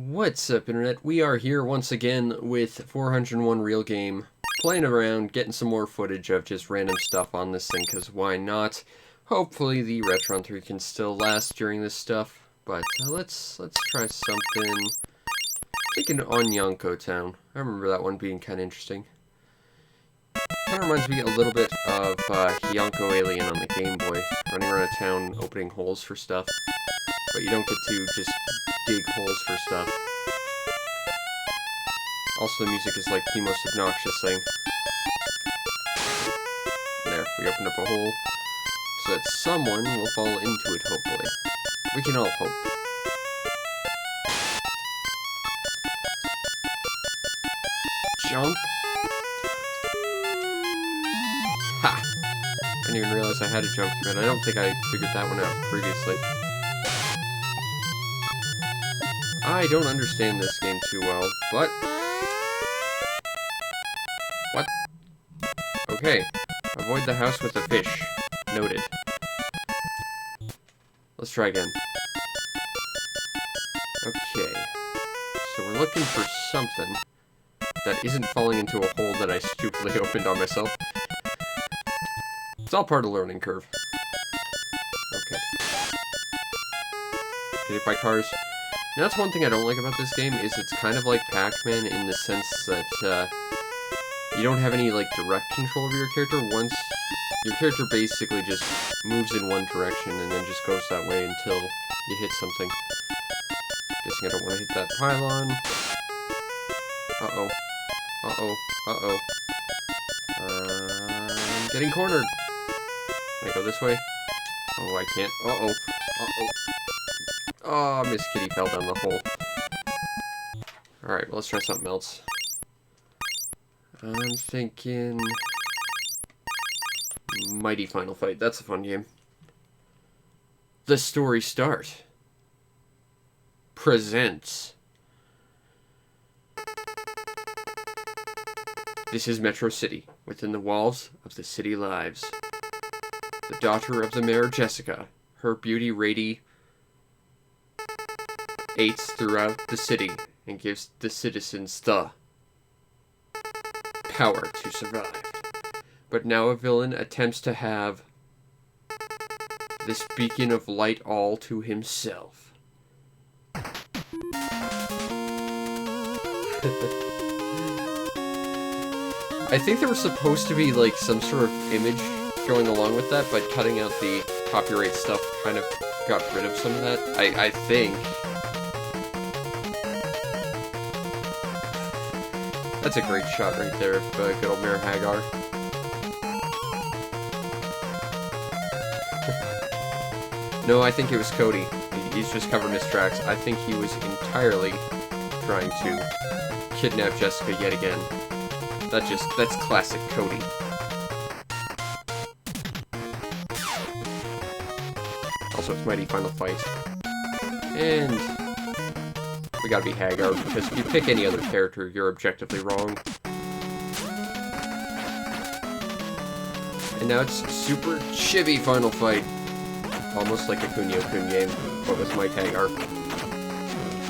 What's up, Internet? We are here once again with 401 Real Game, playing around, getting some more footage of just random stuff on this thing, because why not? Hopefully the Retron 3 can still last during this stuff, but let's try something. Thinking on Yonko Town. I remember that one being kind of interesting. Kind of reminds me a little bit of Yonko Alien on the Game Boy, running around a town opening holes for stuff, but you don't get to just dig holes for stuff. Also, the music is like the most obnoxious thing. There, we opened up a hole, so that someone will fall into it, hopefully. We can all hope. Jump. Ha! I didn't even realize I had a jump command. I don't think I figured that one out previously. I don't understand this game too well, but... What? Okay. Avoid the house with the fish. Noted. Let's try again. Okay. So we're looking for something that isn't falling into a hole that I stupidly opened on myself. It's all part of the learning curve. Okay. Get hit by cars. And that's one thing I don't like about this game, is it's kind of like Pac-Man in the sense that you don't have any like direct control over your character. Once your character basically just moves in one direction and then just goes that way until you hit something. Guessing I don't want to hit that pylon. Uh-oh. Uh-oh. Uh-oh. I'm getting cornered. Can I go this way? Oh, I can't. Uh-oh. Uh-oh. Oh, Miss Kitty fell down the hole. Alright, well, let's try something else. I'm thinking... Mighty Final Fight. That's a fun game. The Story Start presents... This is Metro City, within the walls of the city lives. The daughter of the mayor, Jessica, her beauty radiates throughout the city and gives the citizens the power to survive. But now a villain attempts to have this beacon of light all to himself. I think there was supposed to be like some sort of image going along with that, but cutting out the copyright stuff kind of got rid of some of that. I think. That's a great shot right there of good old Mayor Hagar. No, I think it was Cody. He's just covering his tracks. I think he was entirely trying to kidnap Jessica yet again. That's classic Cody. Also, it's Mighty Final Fight. And we gotta be Hagar, because if you pick any other character, you're objectively wrong. And now it's Super Chibi Final Fight. Almost like a Kunio-kun game, but with Mike Hagar.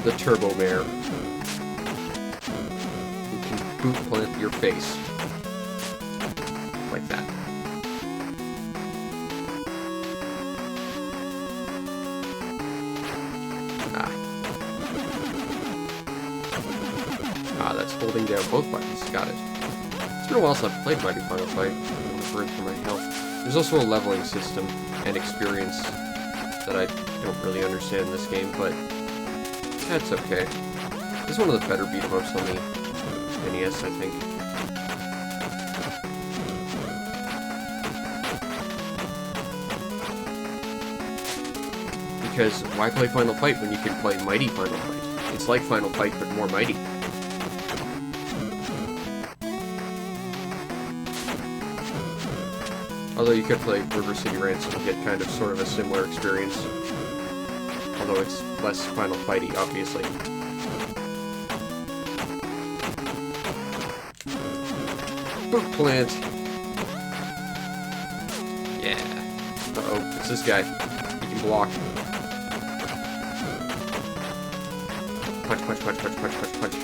The Turbo Mare. Who can boot plant your face. Like that. That's holding down both buttons. Got it. It's been a while since I've played Mighty Final Fight. I'm gonna burn through my health. There's also a leveling system and experience that I don't really understand in this game, but that's okay. This is one of the better beat-em-ups on the NES, I think. Because why play Final Fight when you can play Mighty Final Fight? It's like Final Fight, but more mighty. Although you could play River City Ransom and get kind of sort of a similar experience. Although it's less Final Fighty, obviously. Boot plant! Yeah. Uh-oh, it's this guy. He can block. punch, punch, punch, punch, punch, punch, punch.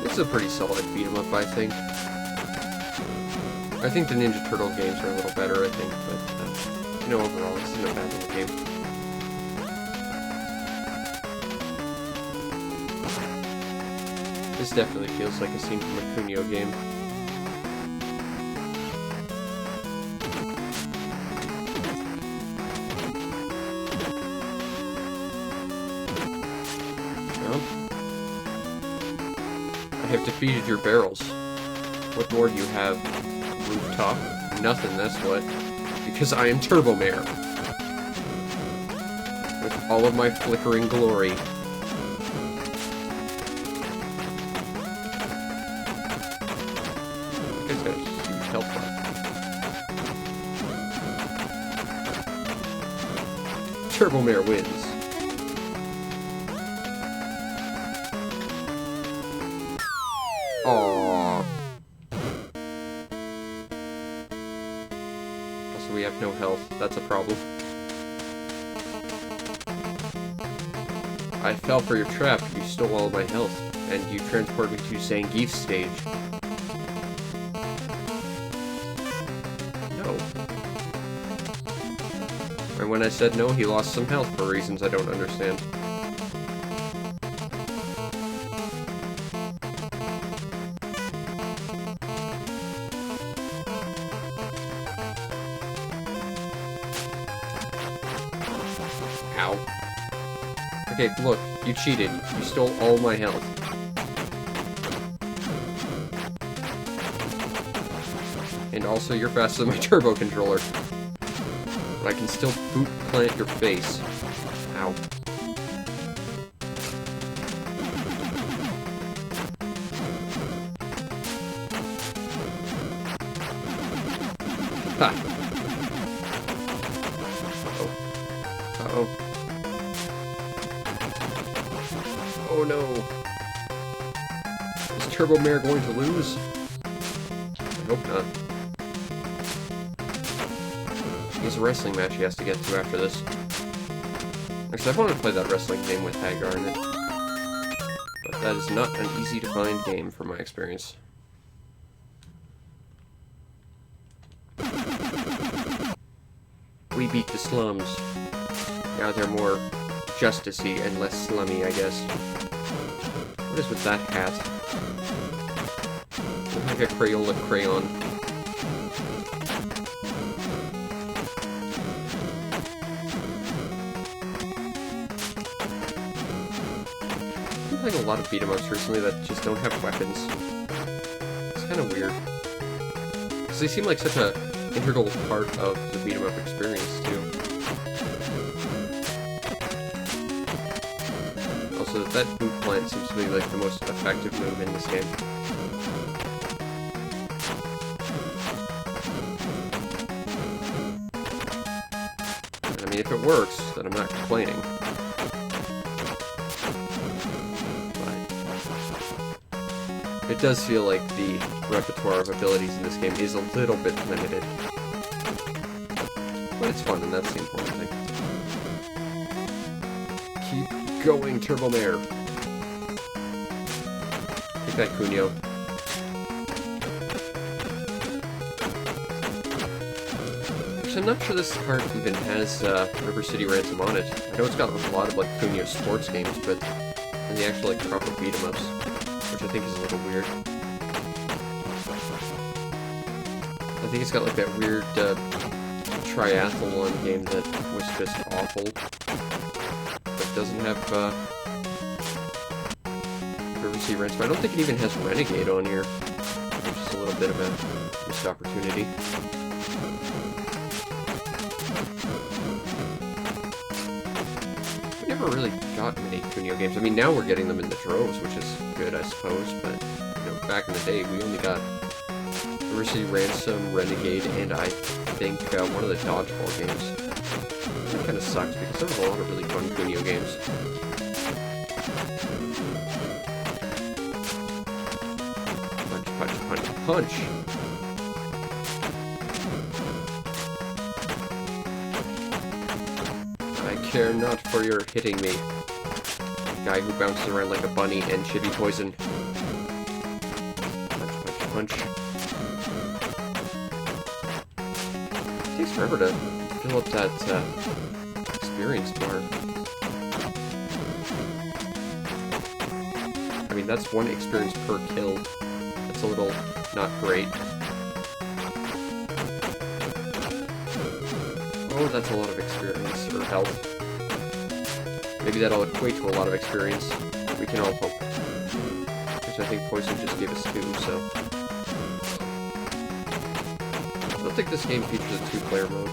It's a pretty solid beat 'em up, I think. I think the Ninja Turtle games are a little better, I think, but, you know, overall, this isn't a bad little game. This definitely feels like a scene from a Kunio game. I have defeated your barrels. What more do you have? Rooftop? Nothing, that's what. Because I am Turbo Mare. With all of my flickering glory. This guy's got a huge health bar. Turbo Mare wins. Aww. Also, we have no health. That's a problem. I fell for your trap. You stole all of my health, and you transported me to Zangief's stage. No. And when I said no, he lost some health for reasons I don't understand. Ow. Okay, look, you cheated. You stole all my health. And also, you're faster than my turbo controller. But I can still boot plant your face. Ow. Ha! Uh-oh. Oh no. Is Turbo Mare going to lose? I hope not. He has a wrestling match he has to get to after this. Actually, I wanted to play that wrestling game with Hagar in it. But that is not an easy to find game from my experience. We beat the slums. Now they're more justicey and less slummy, I guess. What is with that hat? Looks like a Crayola crayon. I've been playing a lot of beat-em-ups recently that just don't have weapons. It's kind of weird. Because they seem like such a integral part of the beat-em-up experience, too. Also, that boot plant seems to be like the most effective move in this game. I mean, if it works, then I'm not complaining. But it does feel like the repertoire of abilities in this game is a little bit limited. But it's fun, and that's the important thing. Keep going, Turbo Mare. Take that, Kunio. Actually, I'm not sure this card even has River City Ransom on it. I know it's got a lot of like Kunio sports games, but and the actual like proper beat 'em ups, which I think is a little weird. I think it's got like that weird triathlon game that was just awful. Doesn't have River City Ransom. I don't think it even has Renegade on here, which is a little bit of a missed opportunity. We never really got many Kunio games. I mean, now we're getting them in the droves, which is good, I suppose, but, you know, back in the day, we only got River City Ransom, Renegade, and I think one of the Dodgeball games. It kind of sucks because there was a lot of really fun Kunio games. Punch, punch, punch, punch! I care not for your hitting me. The guy who bounces around like a bunny and chibi poison. Punch, punch, punch. It takes forever to fill up that experience bar. I mean, that's 1 experience per kill. That's a little not great. Oh, that's a lot of experience, or health. Maybe that'll equate to a lot of experience. We can all hope. Which I think Poison just gave us 2, so... I don't think this game features a 2-player mode.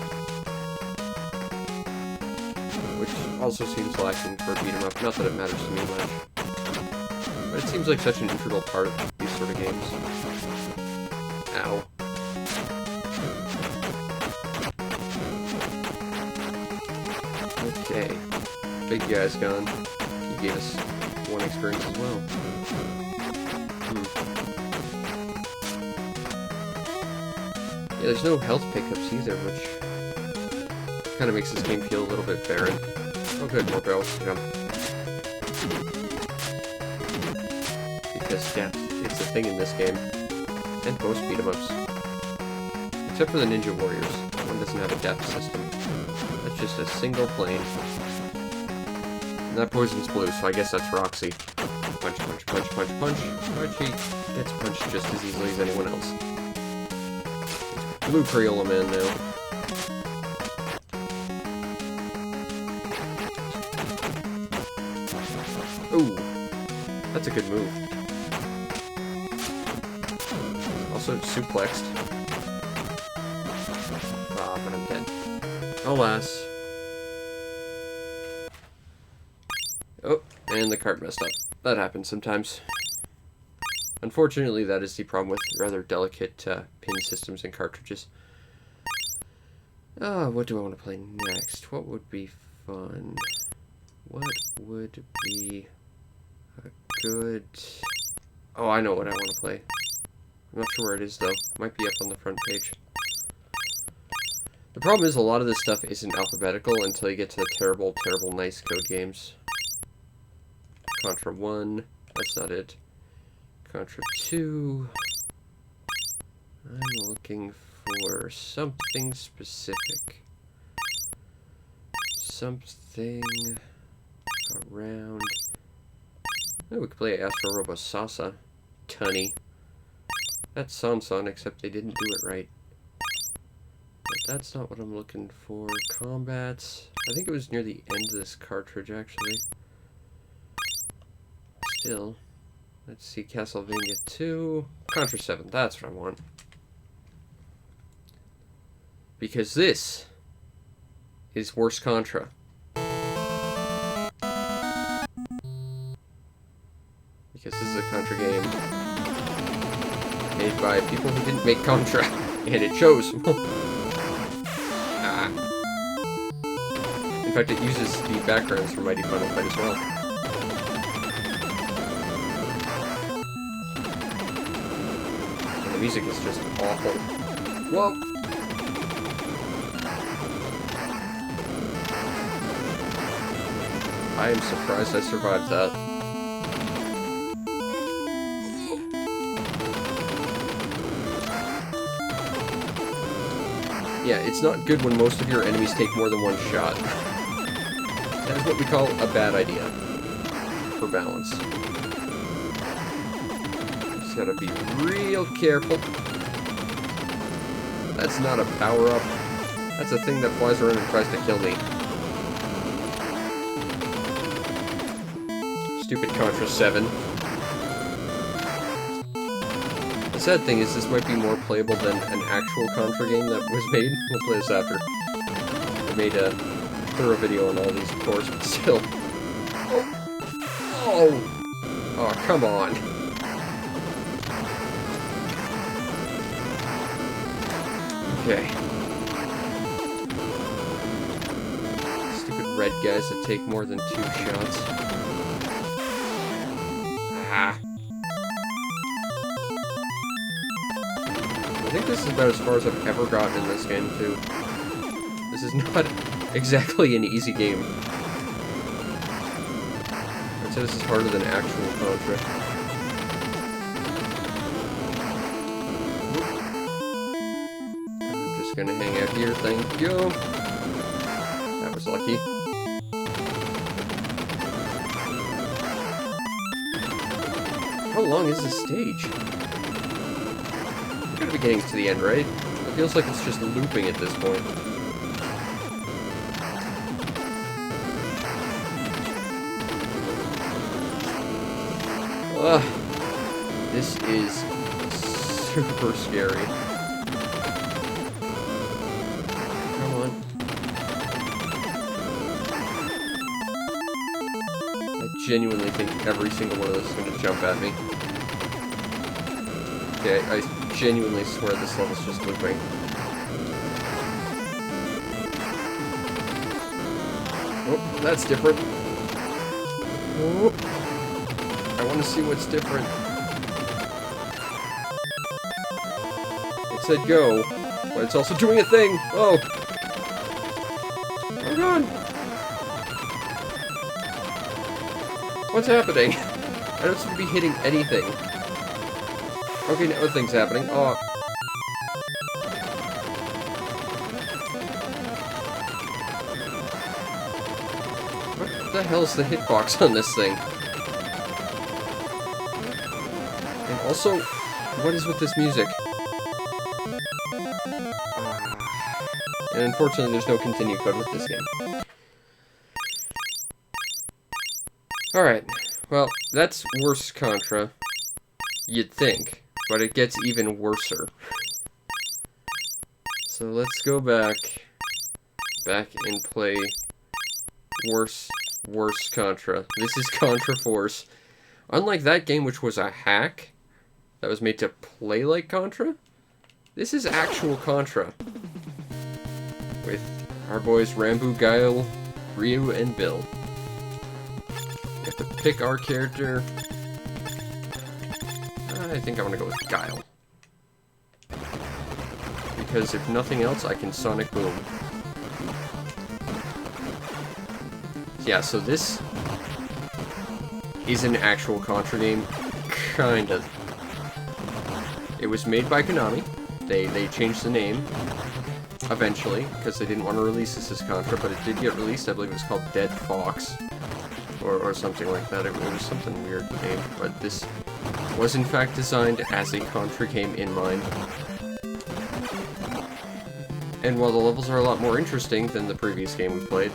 Which also seems lacking for a beat-em-up. Not that it matters to me much. But it seems like such an integral part of these sort of games. Ow. Okay. Big guy's gone. He gave us 1 experience as well. Yeah, there's no health pickups either, which kind of makes this game feel a little bit barren. Oh good, more barrels to jump. Because, yeah, it's a thing in this game. And most beat-em-ups. Except for the Ninja Warriors. One doesn't have a depth system. That's just a single plane. And that poison's blue, so I guess that's Roxy. Punch, punch, punch, punch, punch. But she gets punched just as easily as anyone else. Blue Crayola Man now. Ooh. That's a good move. Also suplexed. Ah, but I'm dead. Alas. Oh, and the cart messed up. That happens sometimes. Unfortunately, that is the problem with rather delicate pin systems and cartridges. What do I want to play next? What would be fun? What would be a good... Oh, I know what I want to play. I'm not sure where it is, though. Might be up on the front page. The problem is a lot of this stuff isn't alphabetical until you get to the terrible, terrible nice code games. Contra 1. That's not it. Contra 2. I'm looking for something specific. Something around... Oh, we could play Astro Robo Salsa. Tunny. That's Sansan, except they didn't do it right. But that's not what I'm looking for. Combats. I think it was near the end of this cartridge, actually. Still. Let's see, Castlevania 2. Contra 7, that's what I want. Because this is worse Contra. Because this is a Contra game made by people who didn't make Contra, and it shows. Ah. In fact, it uses the backgrounds from Mighty Final Fight as well. And the music is just awful. Whoa! I am surprised I survived that. Yeah, it's not good when most of your enemies take more than 1 shot. That is what we call a bad idea. For balance. Just gotta be real careful. That's not a power-up. That's a thing that flies around and tries to kill me. Stupid Contra 7. The sad thing is this might be more playable than an actual Contra game that was made. We'll play this after. I made a thorough video on all these, of course, but still. Oh! Oh, come on. Okay. Stupid red guys that take more than 2 shots. Ah. I think this is about as far as I've ever gotten in this game, too. This is not exactly an easy game. I'd say this is harder than actual Contra. I'm just gonna hang out here, thank you. That was lucky. How long is this stage? We're gonna be getting to the end, right? It feels like it's just looping at this point. Ugh. This is super scary. Come on. I genuinely think every single one of those is going to jump at me. Okay, I genuinely swear this level's just looping. Oh, that's different. Oh. I want to see what's different. It said go, but it's also doing a thing. Oh. Oh god. What's happening? I don't seem to be hitting anything. Okay, now a thing's happening. Oh. What the hell's the hitbox on this thing? And also, what is with this music? And unfortunately, there's no continue code with this game. Alright, well, that's worse Contra. You'd think, but it gets even worser. So let's go back and play worse Contra. This is Contra Force. Unlike that game, which was a hack that was made to play like Contra, this is actual Contra. With our boys Rambo, Guile, Ryu, and Bill. We have to pick our character. I think I'm gonna go with Guile. Because if nothing else, I can Sonic Boom. Yeah, so this is an actual Contra game. Kind of. It was made by Konami. They changed the name eventually because they didn't want to release this as Contra, but it did get released. I believe it was called Dead Fox or something like that. It was something weird name, but this was in fact designed as a Contra game in mind. And while the levels are a lot more interesting than the previous game we played,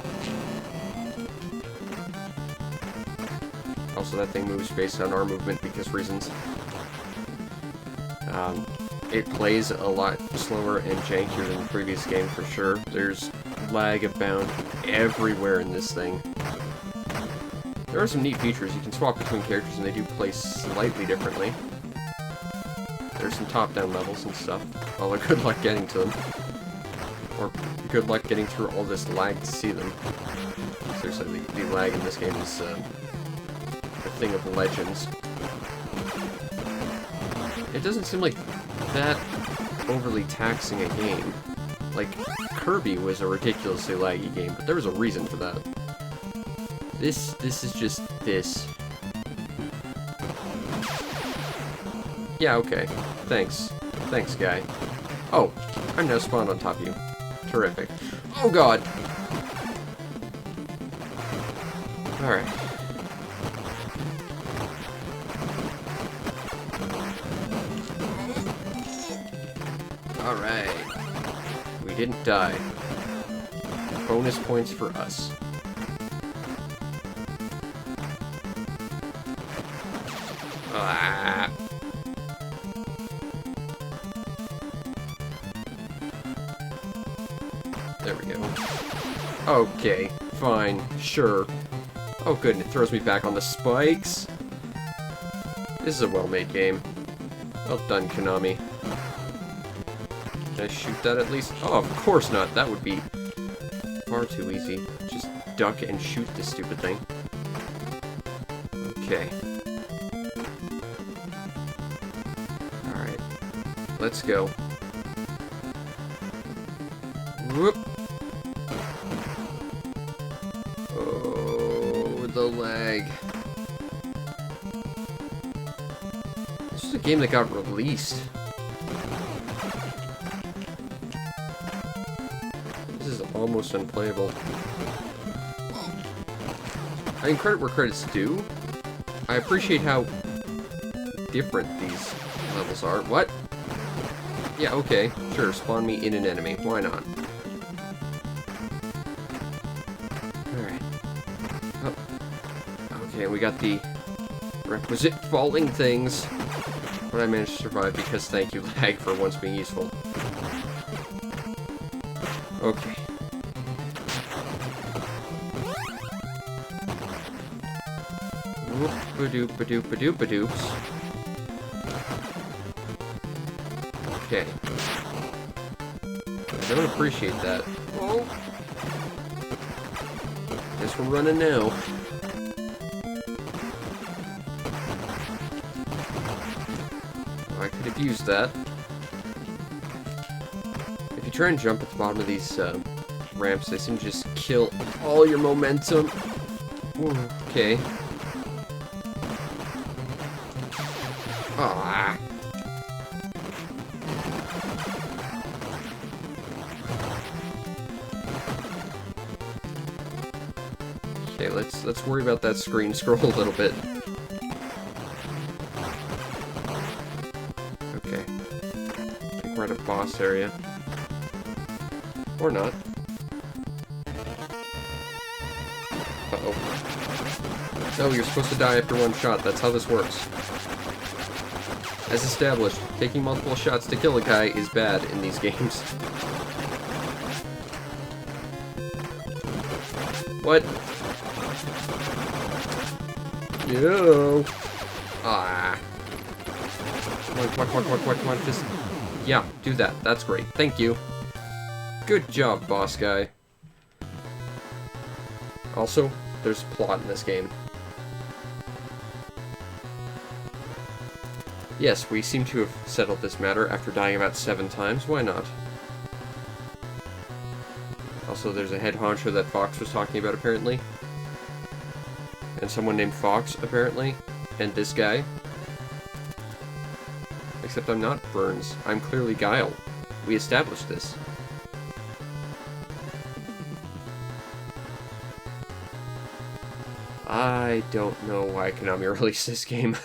also that thing moves based on our movement because reasons. It plays a lot slower and jankier than the previous game for sure. There's lag abound everywhere in this thing. There are some neat features. You can swap between characters and they do play slightly differently. There's some top-down levels and stuff. Although good luck getting to them. Or good luck getting through all this lag to see them. Seriously, the lag in this game is a thing of legends. It doesn't seem like that overly taxing a game. Like, Kirby was a ridiculously laggy game, but there was a reason for that. This is just this. Yeah, okay. Thanks. Thanks, guy. Oh, I'm now spawned on top of you. Terrific. Oh god! Alright. Alright. We didn't die. Bonus points for us. Ah. There we go. Okay, fine, sure. Oh good, it throws me back on the spikes. This is a well-made game. Well done, Konami. Can I shoot that at least? Oh, of course not. That would be far too easy. Just duck and shoot this stupid thing. Okay. Alright. Let's go. Whoop. lag. This is a game that got released. This is almost unplayable. I mean, credit where credit's due. I appreciate how different these levels are. What? Yeah, okay. Sure, spawn me in an enemy. Why not? Alright. Oh. Okay, we got the requisite falling things. But I managed to survive because thank you, lag, for once being useful. Okay. Whoop-a-doop-a-doop-a-doop-a-doops. Okay. I don't appreciate that. Oh. Guess we're running now. Oh, I could have used that. If you try and jump at the bottom of these ramps, they seem to just kill all your momentum. Ooh, okay. Ah. Okay, let's worry about that screen scroll a little bit. Okay. I think we're at a boss area. Or not. Uh-oh. No, you're supposed to die after one shot. That's how this works. As established, taking multiple shots to kill a guy is bad in these games. What? No. Ah. Come on, just... Yeah, do that. That's great. Thank you. Good job, boss guy. Also, there's plot in this game. Yes, we seem to have settled this matter after dying about 7 times. Why not? Also, there's a head honcho that Fox was talking about, apparently. And someone named Fox, apparently. And this guy. Except I'm not Burns. I'm clearly Guile. We established this. I don't know why Konami released this game.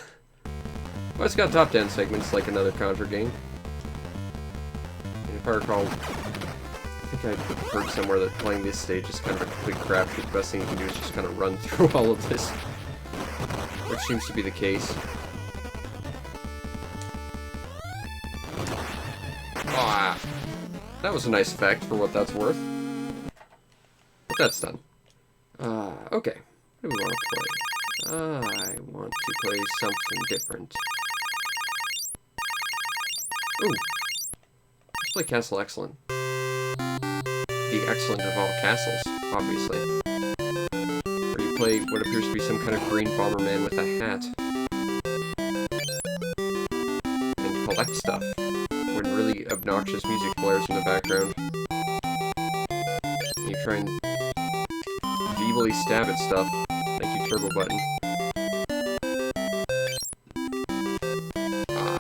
Well, it's got top-down segments like another Contra game. And if I recall, I think I heard somewhere that playing this stage is kind of a complete crapshoot. The best thing you can do is just kind of run through all of this. Which seems to be the case. Ah, that was a nice effect for what that's worth. But that's done. Okay. What do we want to play? I want to play something different. Ooh. Let's play Castle Excellent. The excellent of all castles, obviously. Where you play what appears to be some kind of green bomberman with a hat. And collect stuff. When really obnoxious music blares in the background. And you try and feebly stab at stuff. Thank you, turbo button.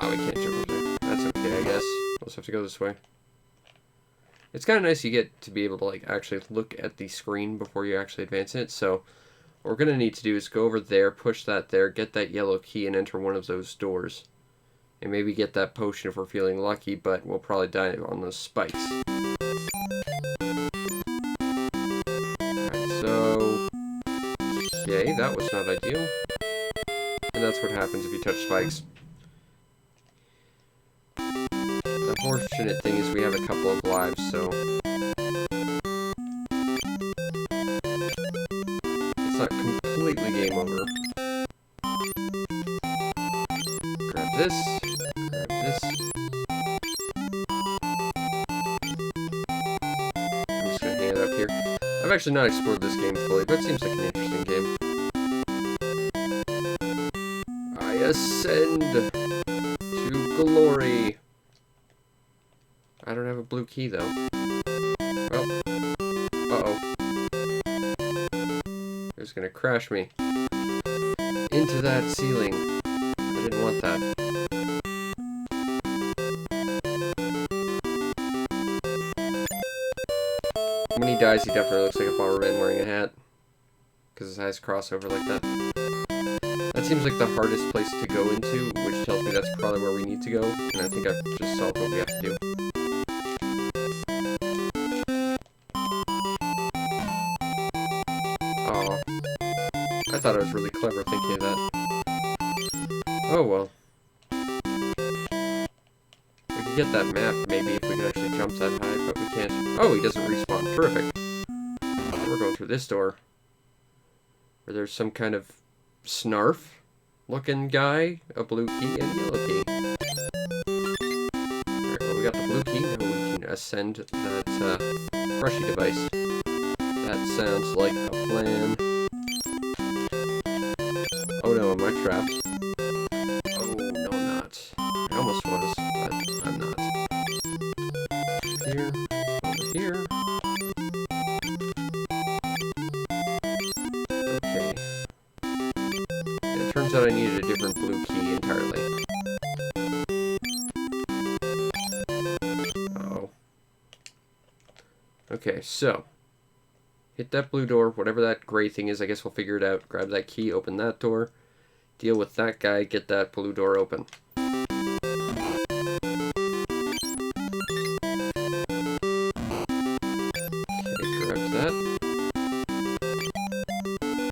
We can't jump over there. That's okay, I guess. We'll just have to go this way. It's kind of nice you get to be able to like actually look at the screen before you actually advance it. So what we're going to need to do is go over there, push that there, get that yellow key, and enter one of those doors. And maybe get that potion if we're feeling lucky, but we'll probably die on those spikes. Alright, so... Okay, that was not ideal. And that's what happens if you touch spikes. The unfortunate thing is we have a couple of lives, so... It's not completely game over. Grab this. Grab this. I'm just gonna hang it up here. I've actually not explored this game fully, but it seems like an interesting game. I ascend to glory. I don't have a blue key, though. Well. Uh-oh. It's gonna crash me. into that ceiling. I didn't want that. When he dies, he definitely looks like a Bomberman wearing a hat. Because his eyes cross over like that. That seems like the hardest place to go into, which tells me that's probably where we need to go. And I think I've just solved what we have to do. Aw. I thought I was really clever thinking of that. Oh well. We could get that map, maybe, if we could actually jump that high, but we can't. Oh, he doesn't respawn. Terrific. We're going through this door. Where there's some kind of snarf-looking guy, a blue key, and a yellow key. Alright, well, we got the blue key, now we can ascend that brushy device. That sounds like a plan. Oh no, am I trapped? Oh, no, I'm not. I almost was, but I'm not. Here, over here. Okay. And it turns out I needed a different blue key entirely. Uh-oh. Okay, so. Hit that blue door, whatever that gray thing is, I guess we'll figure it out. Grab that key, open that door. Deal with that guy, get that blue door open.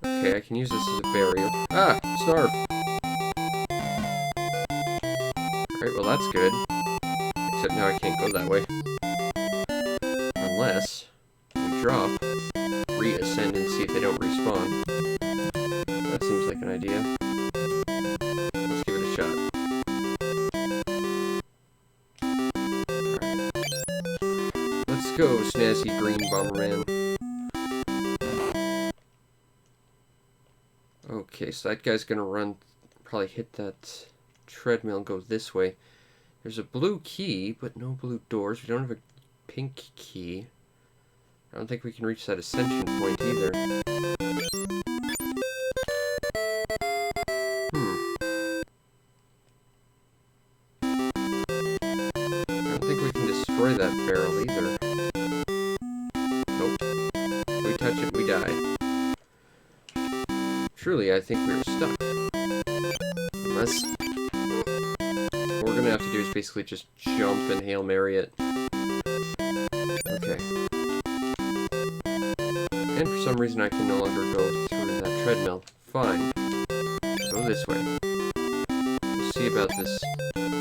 Okay, I can use this as a barrier. Ah! Snarf! Alright, well that's good. Except now I can't go that way. Unless we drop, re-ascend, and see if they don't respawn. That seems like an idea. Let's give it a shot. Alright. Let's go, snazzy green Bomberman. Okay, so that guy's gonna run, probably hit that treadmill and go this way. There's a blue key, but no blue doors. We don't have a pink key. I don't think we can reach that ascension point either. I don't think we can destroy that barrel either. Nope. If we touch it, we die. Truly, I think we're stuck. Unless... what we're gonna have to do is basically just jump and Hail Mary it. Okay. And for some reason I can no longer go through that treadmill. Fine. Go this way. We'll see about this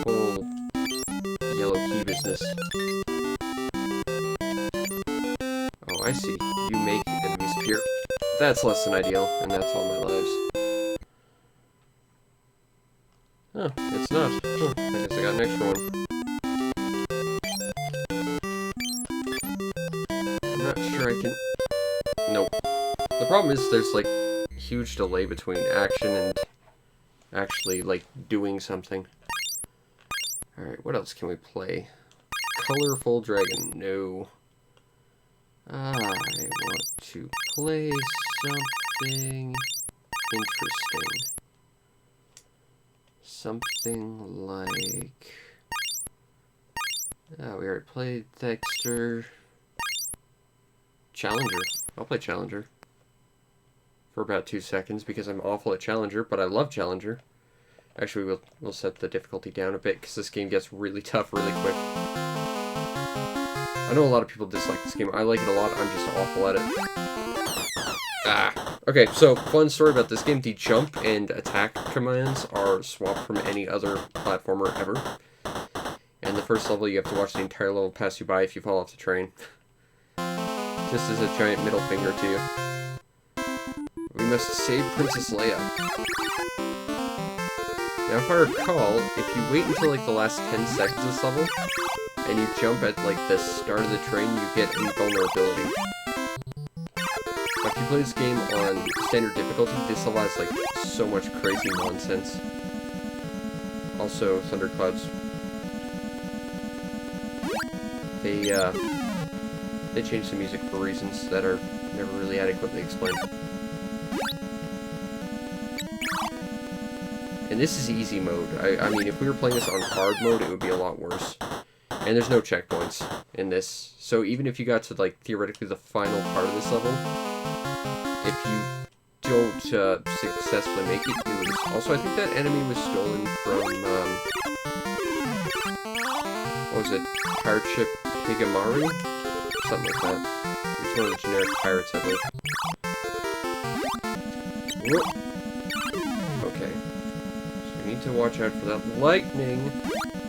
whole yellow key business. Oh, I see. You make enemies appear. That's less than ideal, and that's all my lives. Oh, it's not. Oh, I guess I got an extra one. I'm not sure I can... Nope. The problem is there's, like, huge delay between action and actually, like, doing something. Alright, what else can we play? Colorful Dragon. No. I want to play something interesting. Something like... we already played Dexter. Challenger. I'll play Challenger. For about 2 seconds, because I'm awful at Challenger, but I love Challenger. Actually, we'll set the difficulty down a bit, because this game gets really tough really quick. I know a lot of people dislike this game. I like it a lot, I'm just awful at it. Ah! Okay, so, fun story about this game. The jump and attack commands are swapped from any other platformer ever. And the first level, you have to watch the entire level pass you by if you fall off the train. Just as a giant middle finger to you. We must save Princess Leia. Now, if I recall, if you wait until, like, the last 10 seconds of this level, and you jump at, like, the start of the train, you get invulnerability. If you play this game on standard difficulty, this level has, like, so much crazy nonsense. Also, thunderclouds. They changed the music for reasons that are never really adequately explained. And this is easy mode. I mean, if we were playing this on hard mode, it would be a lot worse. And there's no checkpoints in this. So even if you got to, like, theoretically the final part of this level, if you don't successfully make it, you lose. Also, I think that enemy was stolen from, what was it? Pirate ship Higamaru? Something like that. It's one of the generic pirates, I believe. Whoop. Okay. So we need to watch out for that lightning.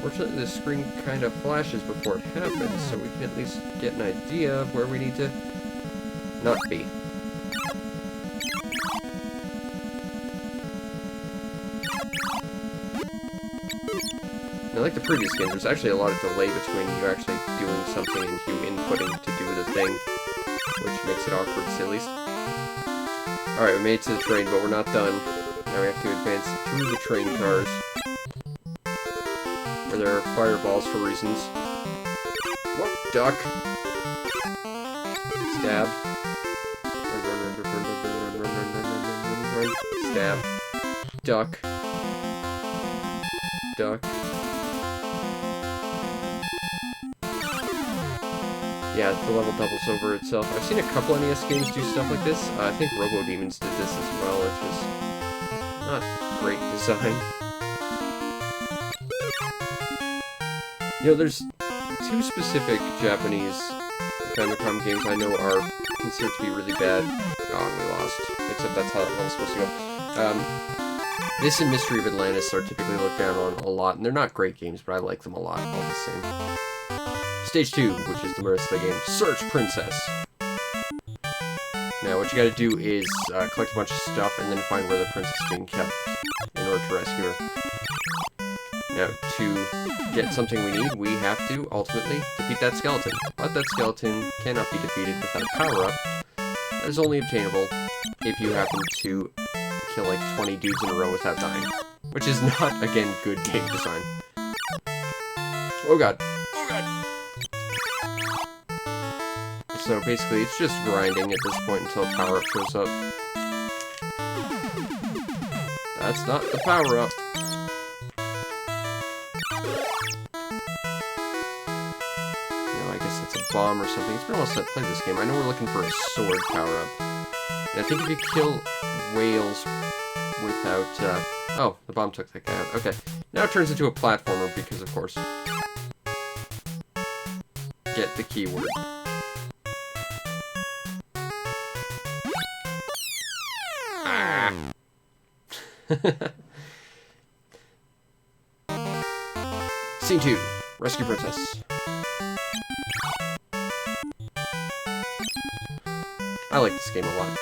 Fortunately, the screen kind of flashes before it happens, so we can at least get an idea of where we need to not be. Now, like the previous game, there's actually a lot of delay between you actually doing something and you inputting to do the thing, which makes it awkward to say at least. Alright, we made it to the train, but we're not done. Now we have to advance through the train cars, where there are fireballs for reasons. What? Duck. Stab. Run. Stab. Duck. Duck. Yeah, the level doubles over itself. I've seen a couple NES games do stuff like this. I think Robo Demons did this as well, which is not great design. You know, there's two specific Japanese Famicom games I know are considered to be really bad. Oh, and we lost. Except that's how that level's supposed to go. This and Mystery of Atlantis are typically looked down on a lot, and they're not great games, but I like them a lot, all the same. Stage 2, which is the rest of the game. Search Princess. Now, what you gotta do is collect a bunch of stuff and then find where the princess is being kept in order to rescue her. Now, to get something we need, we have to, ultimately, defeat that skeleton. But that skeleton cannot be defeated without a power-up. That is only obtainable if you happen to kill like 20 dudes in a row without dying. Which is not, again, good game design. Oh god. Oh god. So basically, it's just grinding at this point until a power-up shows up. That's not the power-up. No, I guess it's a bomb or something. It's been a while since I played this game. I know we're looking for a sword power-up. And I think if you kill whales without, oh, the bomb took that guy out. Okay. Now it turns into a platformer because, of course. Get the keyword. Ah. Scene 2. Rescue Princess. I like this game a lot.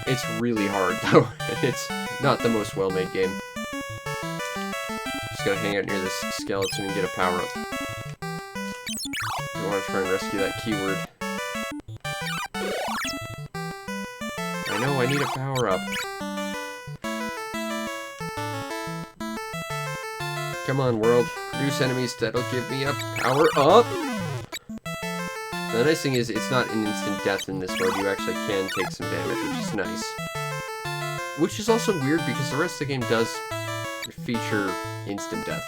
It's really hard, though, and it's not the most well-made game. Just gotta hang out near this skeleton and get a power-up. I want to try and rescue that keyword. I know, I need a power-up. Come on, world. Produce enemies that'll give me a power-up! The nice thing is, it's not an instant death in this mode. You actually can take some damage, which is nice. Which is also weird, because the rest of the game does feature instant death.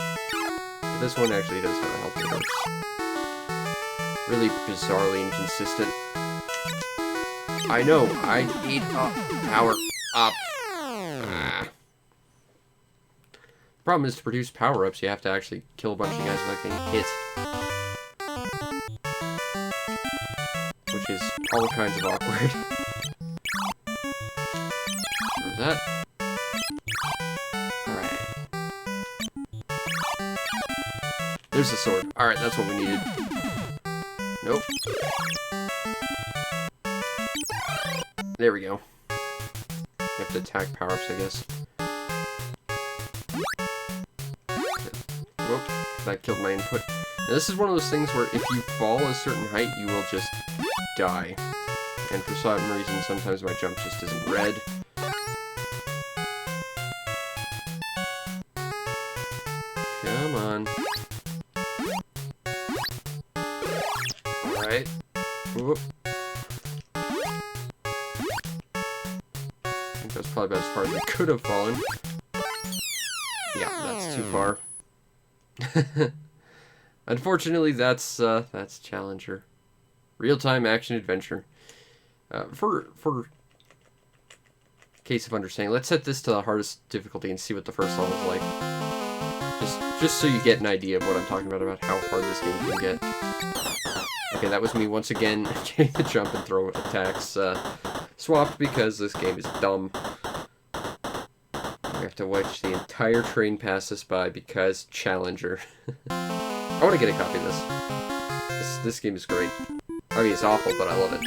But this one actually does have a healthy dose. Really bizarrely inconsistent. I know, I need a power-up. Ah. The problem is, to produce power-ups, you have to actually kill a bunch of guys without getting hit. Which is all kinds of awkward. Remember that? Alright. There's the sword. Alright, that's what we needed. Nope. There we go. You have to attack power-ups, I guess. Whoop. That killed my input. Now, this is one of those things where if you fall a certain height, you will just die. And for some reason, sometimes my jump just isn't red. Come on. Alright. Whoop. I think that's probably about as far as I could have fallen. Yeah, that's too far. Unfortunately, that's Challenger. Real-time action adventure. For case of understanding, let's set this to the hardest difficulty and see what the first level is like. Just so you get an idea of what I'm talking about how hard this game can get. Okay, that was me once again getting the jump and throw attacks swapped because this game is dumb. I have to watch the entire train pass us by because Challenger. I want to get a copy of this. This game is great. I mean, it's awful, but I love it.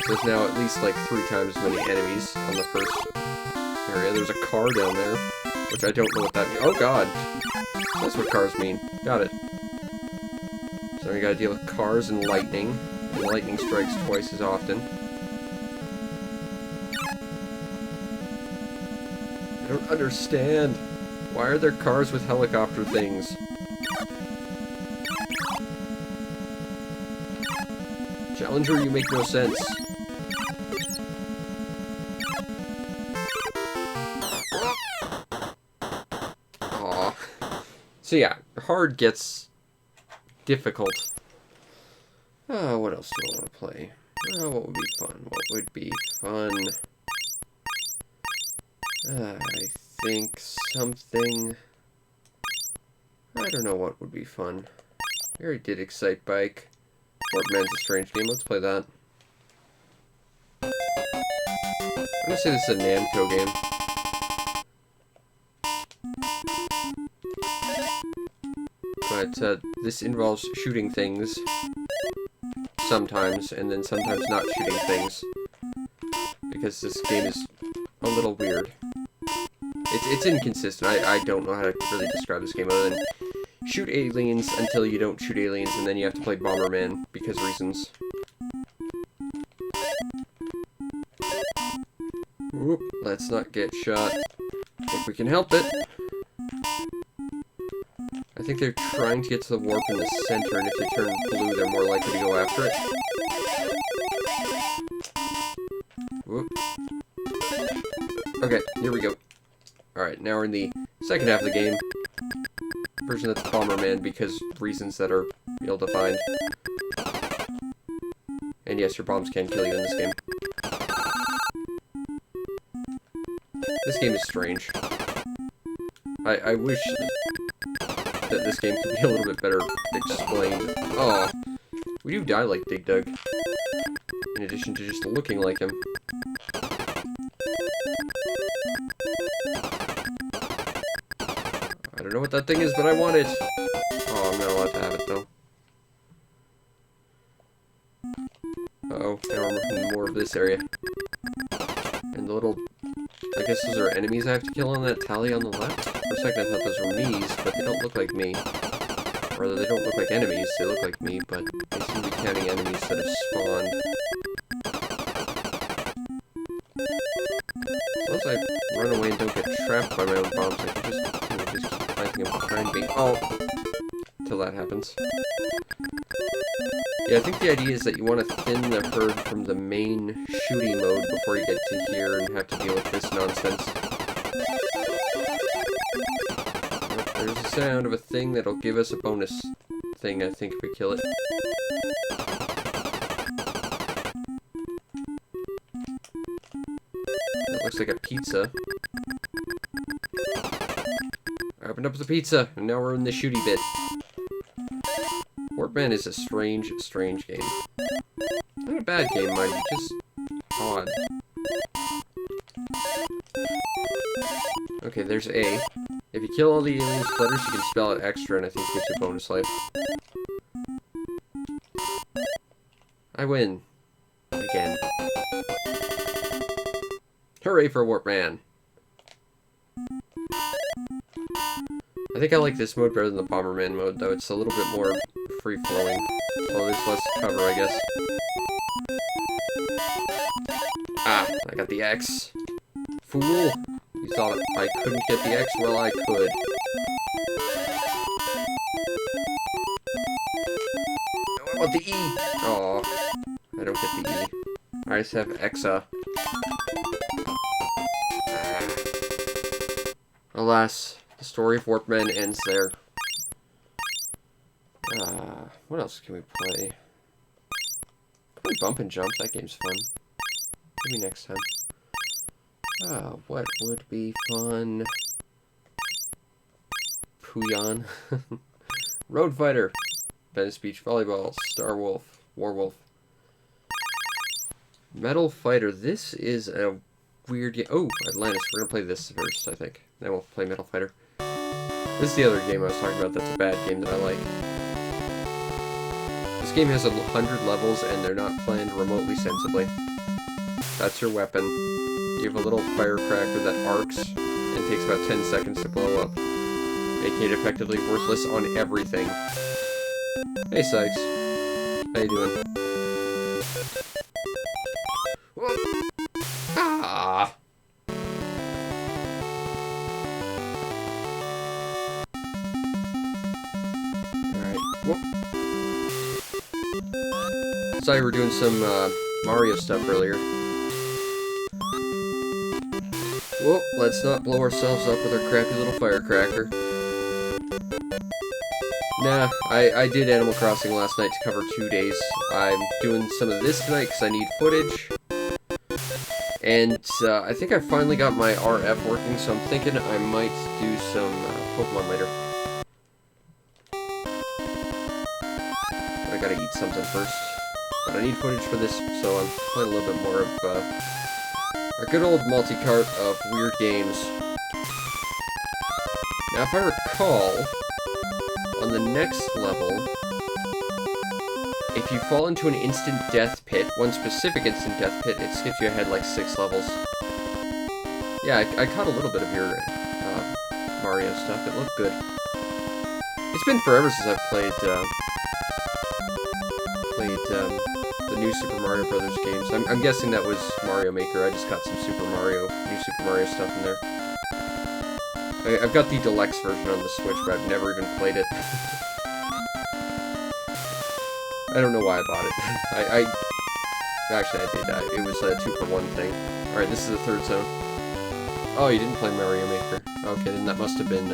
There's now at least like 3 times as many enemies on the first area. There's a car down there, which I don't know what that means. Oh god! That's what cars mean. Got it. So we gotta deal with cars and lightning strikes twice as often. I don't understand. Why are there cars with helicopter things? Challenger, you make no sense. Aww. So yeah, hard gets difficult. What else do I want to play? What would be fun? What would be fun? I think something... I don't know what would be fun. I already did Excitebike. Fortman's a strange game. Let's play that. I'm gonna say this is a Namco game. But this involves shooting things sometimes, and then sometimes not shooting things. Because this game is a little weird. It's inconsistent. I don't know how to really describe this game other than shoot aliens until you don't shoot aliens, and then you have to play Bomberman because reasons. Whoop, let's not get shot if we can help it. I think they're trying to get to the warp in the center, and if they turn blue, they're more likely to go after it. Whoop. Okay, here we go. Alright, now we're in the second half of the game. Version that's Bomberman because reasons that are ill-defined. And yes, your bombs can kill you in this game. This game is strange. I wish that this game could be a little bit better explained. Oh, we do die like Dig Dug. In addition to just looking like him. I don't know what that thing is, but I want it. Oh, I'm not allowed to have it, though. Uh-oh, now we're in more of this area. And the little... I guess those are enemies I have to kill on that tally on the left? For a second I thought those were me's, but they don't look like me. Or rather, they don't look like enemies, they look like me, but they seem to be counting enemies that have spawned. As long as I run away and don't get trapped by my own bombs, I can just keep planting them behind me. Oh! Till that happens. Yeah, I think the idea is that you want to thin the herd from the main shooting mode before you get to here and have to deal with this nonsense. Yep, there's the sound of a thing that'll give us a bonus thing, I think, if we kill it. That looks like a pizza. I opened up the pizza, and now we're in the shooty bit. Warpman is a strange, strange game. Not a bad game, mind you, just odd. Okay, there's A. If you kill all the alien splitters, you can spell it extra, and I think it gives you bonus life. I win. Again. Hooray for Warpman! I think I like this mode better than the Bomberman mode, though. It's a little bit more free-flowing. Well, there's less cover, I guess. Ah, I got the X. Fool! You thought I couldn't get the X? Well, I could. No, I want the E! Aw, I don't get the E. I just have Exa. Alas, the story of Warpman ends there. What else can we play? Probably Bump and Jump. That game's fun. Maybe next time. What would be fun? Puyon. Road Fighter. Venice Beach Volleyball. Star Wolf. Warwolf. Metal Fighter. This is a weird game. Oh, Atlantis. We're gonna play this first, I think. Then we'll play Metal Fighter. This is the other game I was talking about that's a bad game that I like. This game has 100 levels, and they're not planned remotely sensibly. That's your weapon. You have a little firecracker that arcs, and takes about 10 seconds to blow up, making it effectively worthless on everything. Hey, Sykes. How you doing? Ah! Alright, whoop. Sorry, we're doing some Mario stuff earlier. Well, let's not blow ourselves up with our crappy little firecracker. Nah, I did Animal Crossing last night to cover 2 days. I'm doing some of this tonight because I need footage. And I think I finally got my RF working, so I'm thinking I might do some Pokemon later. But I gotta eat something first. But I need footage for this, so I'm playing a little bit more of a good old multi-cart of weird games. Now, if I recall, on the next level, if you fall into an instant death pit, one specific instant death pit, it skips you ahead like 6 levels. Yeah, I caught a little bit of your Mario stuff. It looked good. It's been forever since I've played the new Super Mario Brothers games. I'm guessing that was Mario Maker. I just got some new Super Mario stuff in there. I've got the deluxe version on the Switch, but I've never even played it. I don't know why I bought it. Actually, I did. It was a 2-for-1 thing. Alright, this is the 3rd zone. Oh, you didn't play Mario Maker. Okay, then that must have been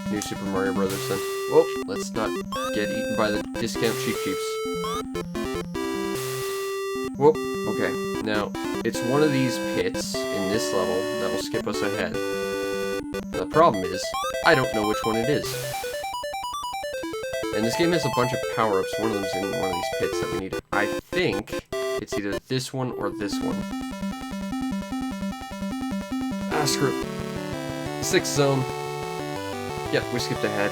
new Super Mario Brothers then. Whoa, let's not get eaten by the discount Cheep Cheeps. Whoa, okay. Now, it's one of these pits in this level that will skip us ahead. The problem is, I don't know which one it is. And this game has a bunch of power-ups. One of them's in one of these pits that we need. I think it's either this one or this one. Ah, screw it. 6th zone. Yep, we skipped ahead.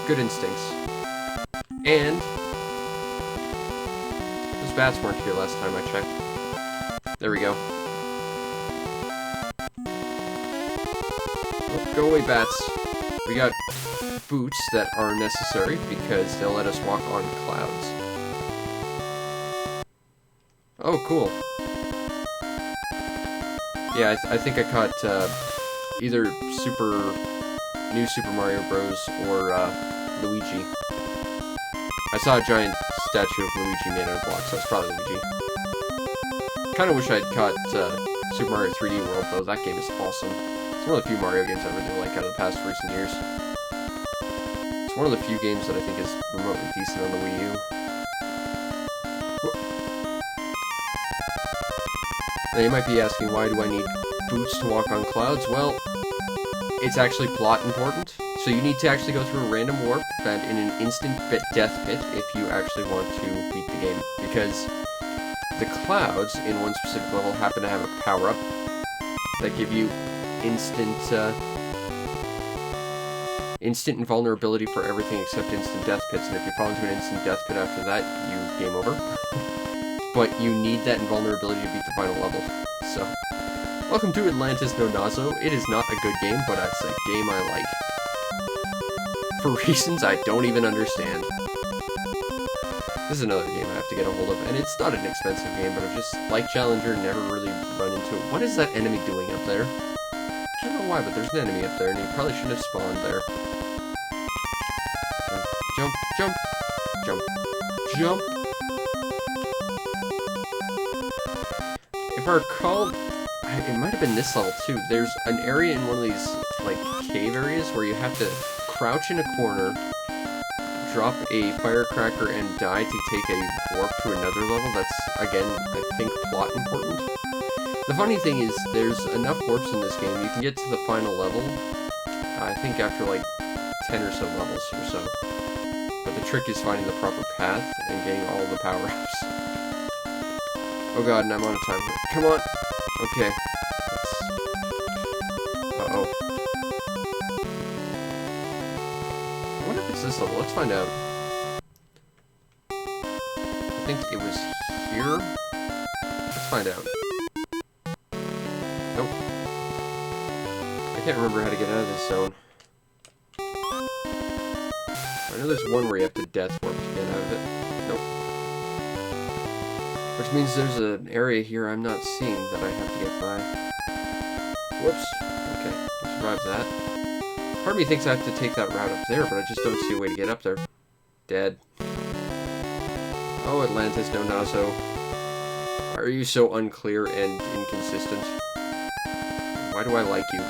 Good instincts. And those bats weren't here last time I checked. There we go. Oh, go away, bats. We got boots that are necessary because they'll let us walk on clouds. Oh, cool. Yeah, I think I caught either new Super Mario Bros. Or Luigi. I saw a giant statue of Luigi made out of blocks, so it's probably Luigi. Kinda wish I'd caught Super Mario 3D World, though. That game is awesome. It's one of the few Mario games I really like out of the past recent years. It's one of the few games that I think is remotely decent on the Wii U. Now you might be asking, why do I need boots to walk on clouds? Well, it's actually plot important. So you need to actually go through a random warp found in an instant death pit if you actually want to beat the game. Because the clouds in one specific level happen to have a power-up that give you instant invulnerability for everything except instant death pits, and if you fall into an instant death pit after that, you game over. But you need that invulnerability to beat the final level. So, welcome to Atlantis no Nazo. It is not a good game, but it's a game I like. For reasons I don't even understand. This is another game I have to get a hold of, and it's not an expensive game, but I've just, like Challenger, never really run into it. What is that enemy doing up there? I don't know why, but there's an enemy up there, and he probably shouldn't have spawned there. Jump, jump, jump, jump. If I recall, it might have been this level too. There's an area in one of these like, cave areas where you have to crouch in a corner, drop a firecracker, and die to take a warp to another level. That's, again, I think, plot important. The funny thing is, there's enough warps in this game, you can get to the final level, I think after, like, 10 or so levels or so. But the trick is finding the proper path and getting all the power-ups. Oh god, and I'm on a time limit. Come on! Okay. Uh-oh. I wonder if it's this level. Let's find out. I think it was here? Let's find out. Nope. I can't remember how to get out of this zone. I know there's one where you have to death warp to get out of it. Nope. Which means there's an area here I'm not seeing that I have to get by. Whoops. Okay, we survived that. Part of me thinks I have to take that route up there, but I just don't see a way to get up there. Dead. Oh, Atlantis, no Naso. Why are you so unclear and inconsistent? Why do I like you?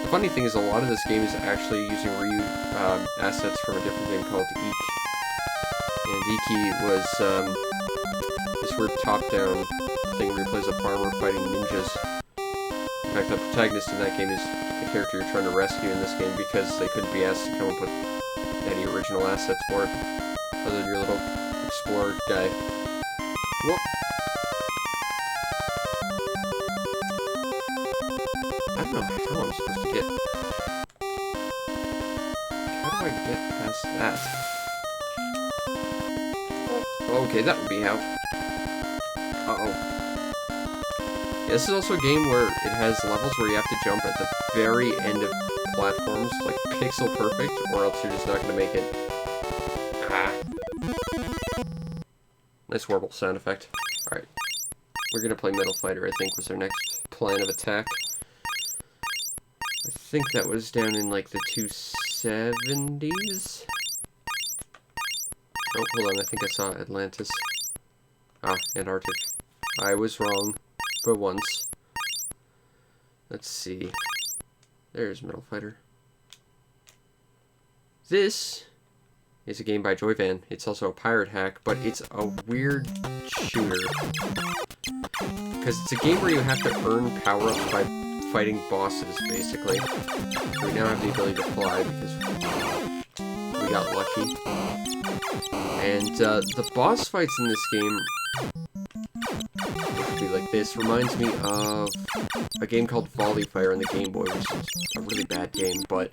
The funny thing is, a lot of this game is actually using assets from a different game called Ikari. And Ikari was this weird top-down thing where he plays a farmer fighting ninjas. In fact, the protagonist in that game is the character you're trying to rescue in this game because they couldn't be asked to come up with any original assets for it, other than your little explorer guy. Whoop! I don't know how I'm supposed to get... How do I get past that? Okay, that would be how. Uh-oh. Yeah, this is also a game where it has levels where you have to jump at the very end of platforms, like pixel perfect, or else you're just not going to make it. Ah. Nice horrible sound effect. Alright. We're going to play Metal Fighter, I think, was our next plan of attack. I think that was down in, like, the 270s? Oh, hold on, I think I saw Atlantis. Ah, Antarctic. I was wrong, but once. Let's see. There's Metal Fighter. This is a game by Joyvan. It's also a pirate hack, but it's a weird shooter. Because it's a game where you have to earn power-ups by fighting bosses, basically. We now have the ability to fly because we got lucky. And the boss fights in this game would be like this. Reminds me of a game called Volley Fire on the Game Boy, which is a really bad game, but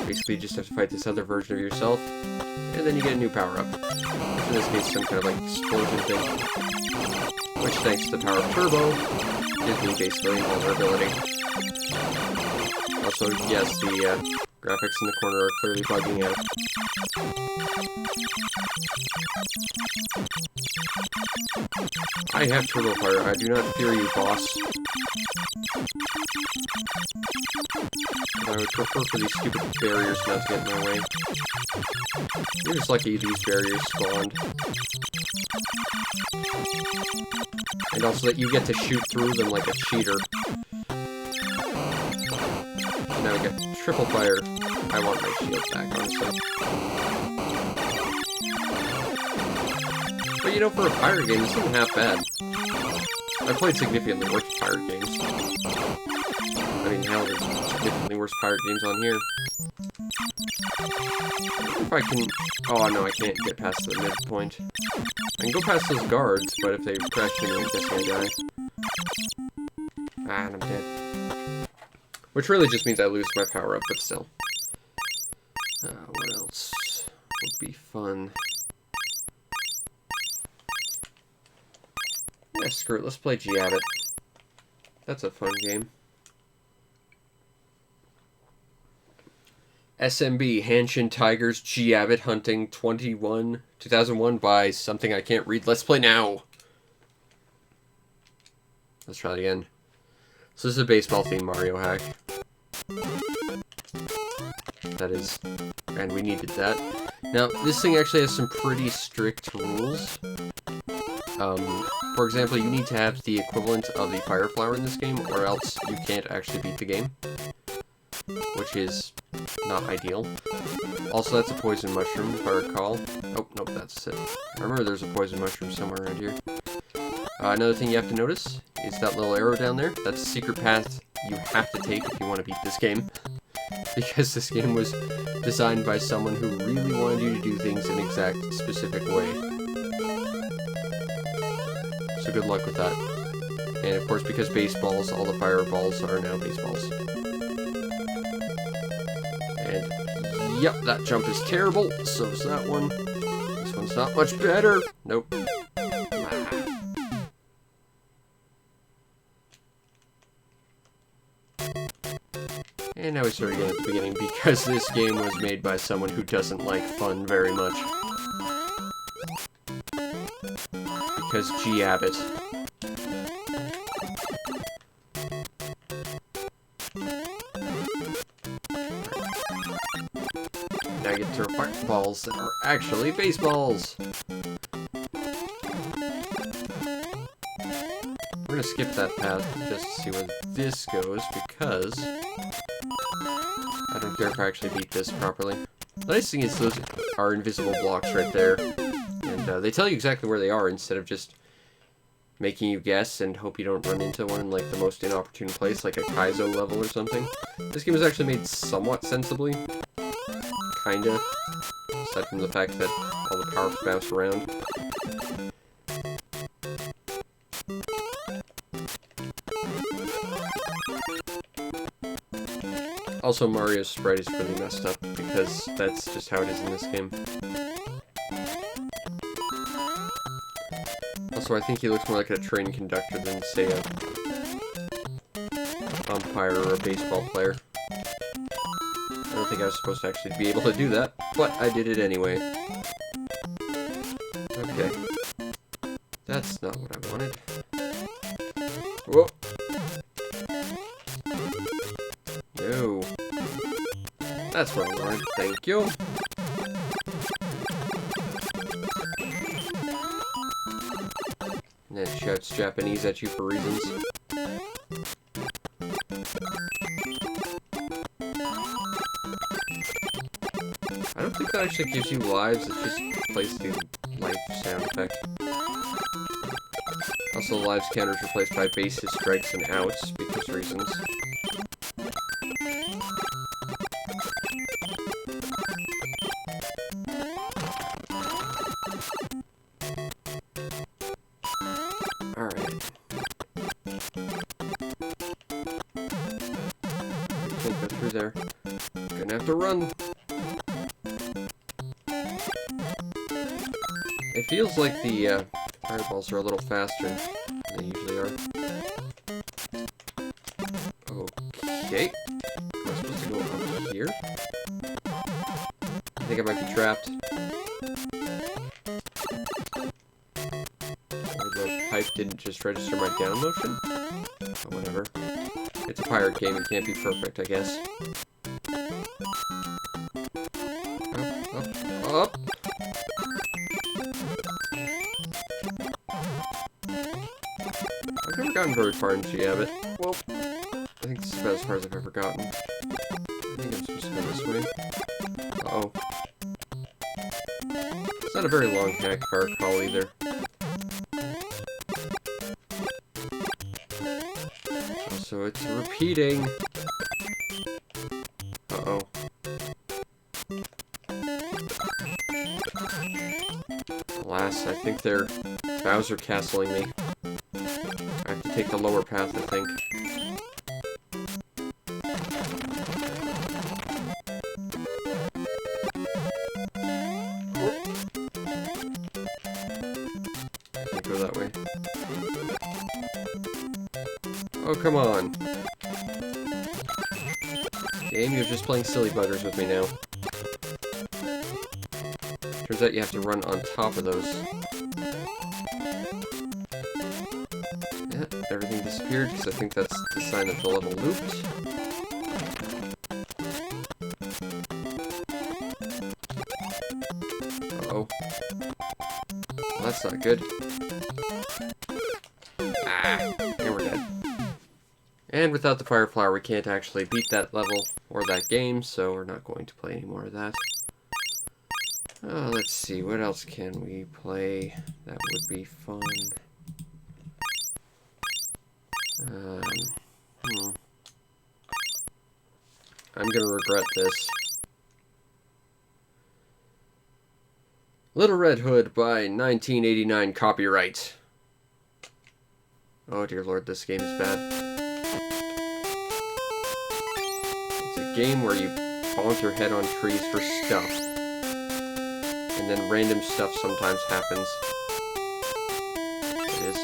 basically you just have to fight this other version of yourself, and then you get a new power-up. Which in this case some kind of like explosion thing. Which, thanks to the power of Turbo, gives me basically invulnerability. Also, yes, the graphics in the corner are clearly bugging out. I have Turbo Fire. I do not fear you, boss. But I would prefer for these stupid barriers not to get in my way. You're just lucky these barriers spawned. And also that you get to shoot through them like a cheater. And now we get triple fire. I want my shield back, honestly. But you know, for a pirate game, this isn't half bad. I've played significantly worse pirate games. I mean, hell, there's significantly worse pirate games on here. I wonder if I can... Oh, no, I can't get past the midpoint. I can go past those guards, but if they crash me, I'm guessing I die. Ah, and I'm dead. Which really just means I lose my power-up, but still. What else would be fun? Yeah, screw it, let's play Giabit. That's a fun game. SMB, Hanshin Tigers, Giabit Hunting 2001 by something I can't read. Let's play now! Let's try it again. So this is a baseball-themed Mario hack. That is... And we needed that. Now, this thing actually has some pretty strict rules. For example, you need to have the equivalent of the fire flower in this game, or else you can't actually beat the game, which is not ideal. Also, that's a poison mushroom, if I recall. Oh, nope, that's it. I remember there's a poison mushroom somewhere around here. Another thing you have to notice is that little arrow down there. That's a secret path you have to take if you want to beat this game. Because this game was designed by someone who really wanted you to do things in an exact, specific way. So good luck with that. And of course, because baseballs, all the fireballs are now baseballs. And, yep, that jump is terrible, so is that one. This one's not much better. Nope. And now we start again at the beginning, because this game was made by someone who doesn't like fun very much. Because G. Abbott. Now I get to fireballs that are actually baseballs! We're gonna skip that path just to see where this goes, because I don't care if I actually beat this properly. The nice thing is those are invisible blocks right there, and they tell you exactly where they are instead of just making you guess and hope you don't run into one in like the most inopportune place, like a Kaizo level or something. This game was actually made somewhat sensibly, kinda, aside from the fact that all the power bounce around. Also, Mario's sprite is really messed up, because that's just how it is in this game. Also, I think he looks more like a train conductor than, say, a umpire or a baseball player. I don't think I was supposed to actually be able to do that, but I did it anyway. Okay. That's not what I wanted. Whoa! No. That's what I wanted. Thank you. And then shouts Japanese at you for reasons. I don't think that actually gives you lives, it just plays the life sound effect. Also, the lives counter is replaced by bases, strikes, and outs, because reasons. Alright. Can't go through there. Gonna have to run. It feels like the fireballs are a little faster than they usually are. Okay. Am I supposed to go up here? I think I might be trapped. Or the pipe didn't just register my down motion? Oh, whatever. It's a pirate game, it can't be perfect, I guess. Up, up, up! I've never gotten very far in G. Abbott. Well, I think this is about as far as I've ever gotten. I think I'm supposed to go this way. Uh-oh. It's not a very long hack, if I recall, either. Also, it's repeating. Uh-oh. Alas, I think they're Bowser castling me. I have to take the lower path, I think. Can't go that way. Oh, come on. Game, you're just playing silly buggers with me now. Turns out you have to run on top of those. Yeah, everything disappeared because I think that's the sign that the level looped. Uh-oh. Well, that's not good. And without the fire flower, we can't actually beat that level or that game, so we're not going to play any more of that. Let's see, what else can we play that would be fun? I'm gonna regret this. Little Red Hood by 1989 copyright. Oh dear lord, this game is bad. It's a game where you bonk your head on trees for stuff. And then random stuff sometimes happens. It is.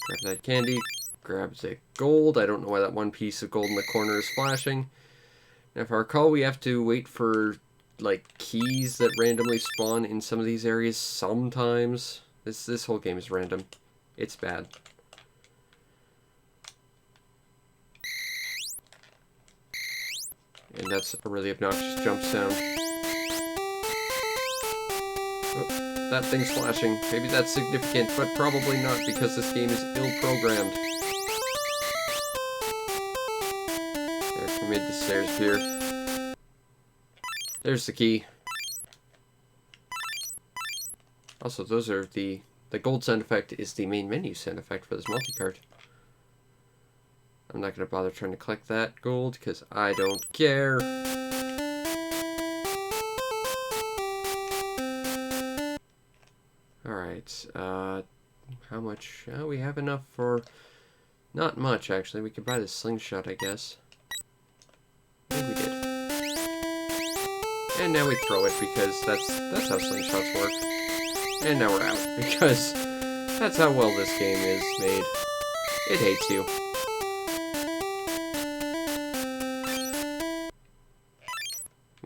Grab that candy. Grab the gold. I don't know why that one piece of gold in the corner is flashing. Now, if I recall, we have to wait for, like, keys that randomly spawn in some of these areas sometimes. This whole game is random. It's bad. And that's a really obnoxious jump sound. Oh, that thing's flashing. Maybe that's significant, but probably not because this game is ill-programmed. There, we made the stairs appear. There's the key. Also, those are the gold sound effect is the main menu sound effect for this multicart. I'm not going to bother trying to collect that gold because I don't care. Alright, how much? We have enough for... Not much, actually. We could buy the slingshot, I guess. I think we did. And now we throw it because that's how slingshots work. And now we're out because that's how well this game is made. It hates you.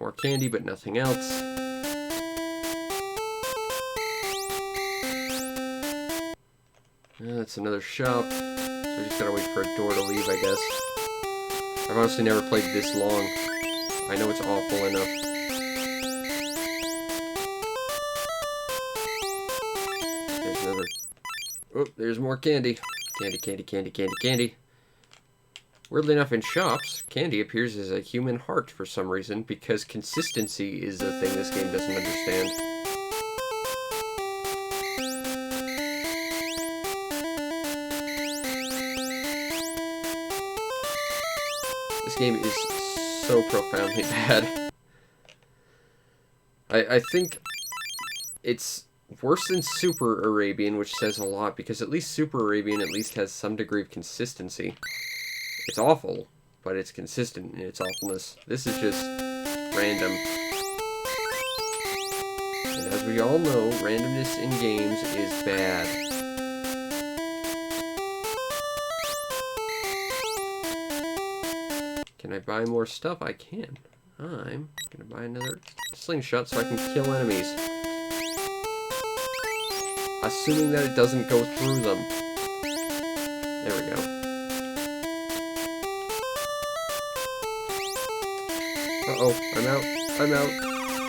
More candy, but nothing else. That's another shop. So we just gotta wait for a door to leave, I guess. I've honestly never played this long. I know it's awful enough. There's another... Oh, there's more candy. Candy, candy, candy, candy, candy. Weirdly enough, in shops, candy appears as a human heart for some reason, because consistency is a thing this game doesn't understand. This game is so profoundly bad. I think it's worse than Super Arabian, which says a lot, because at least Super Arabian at least has some degree of consistency. It's awful, but it's consistent in its awfulness. This is just random. And as we all know, randomness in games is bad. Can I buy more stuff? I can. I'm gonna buy another slingshot so I can kill enemies. Assuming that it doesn't go through them. There we go. Uh-oh, I'm out. I'm out.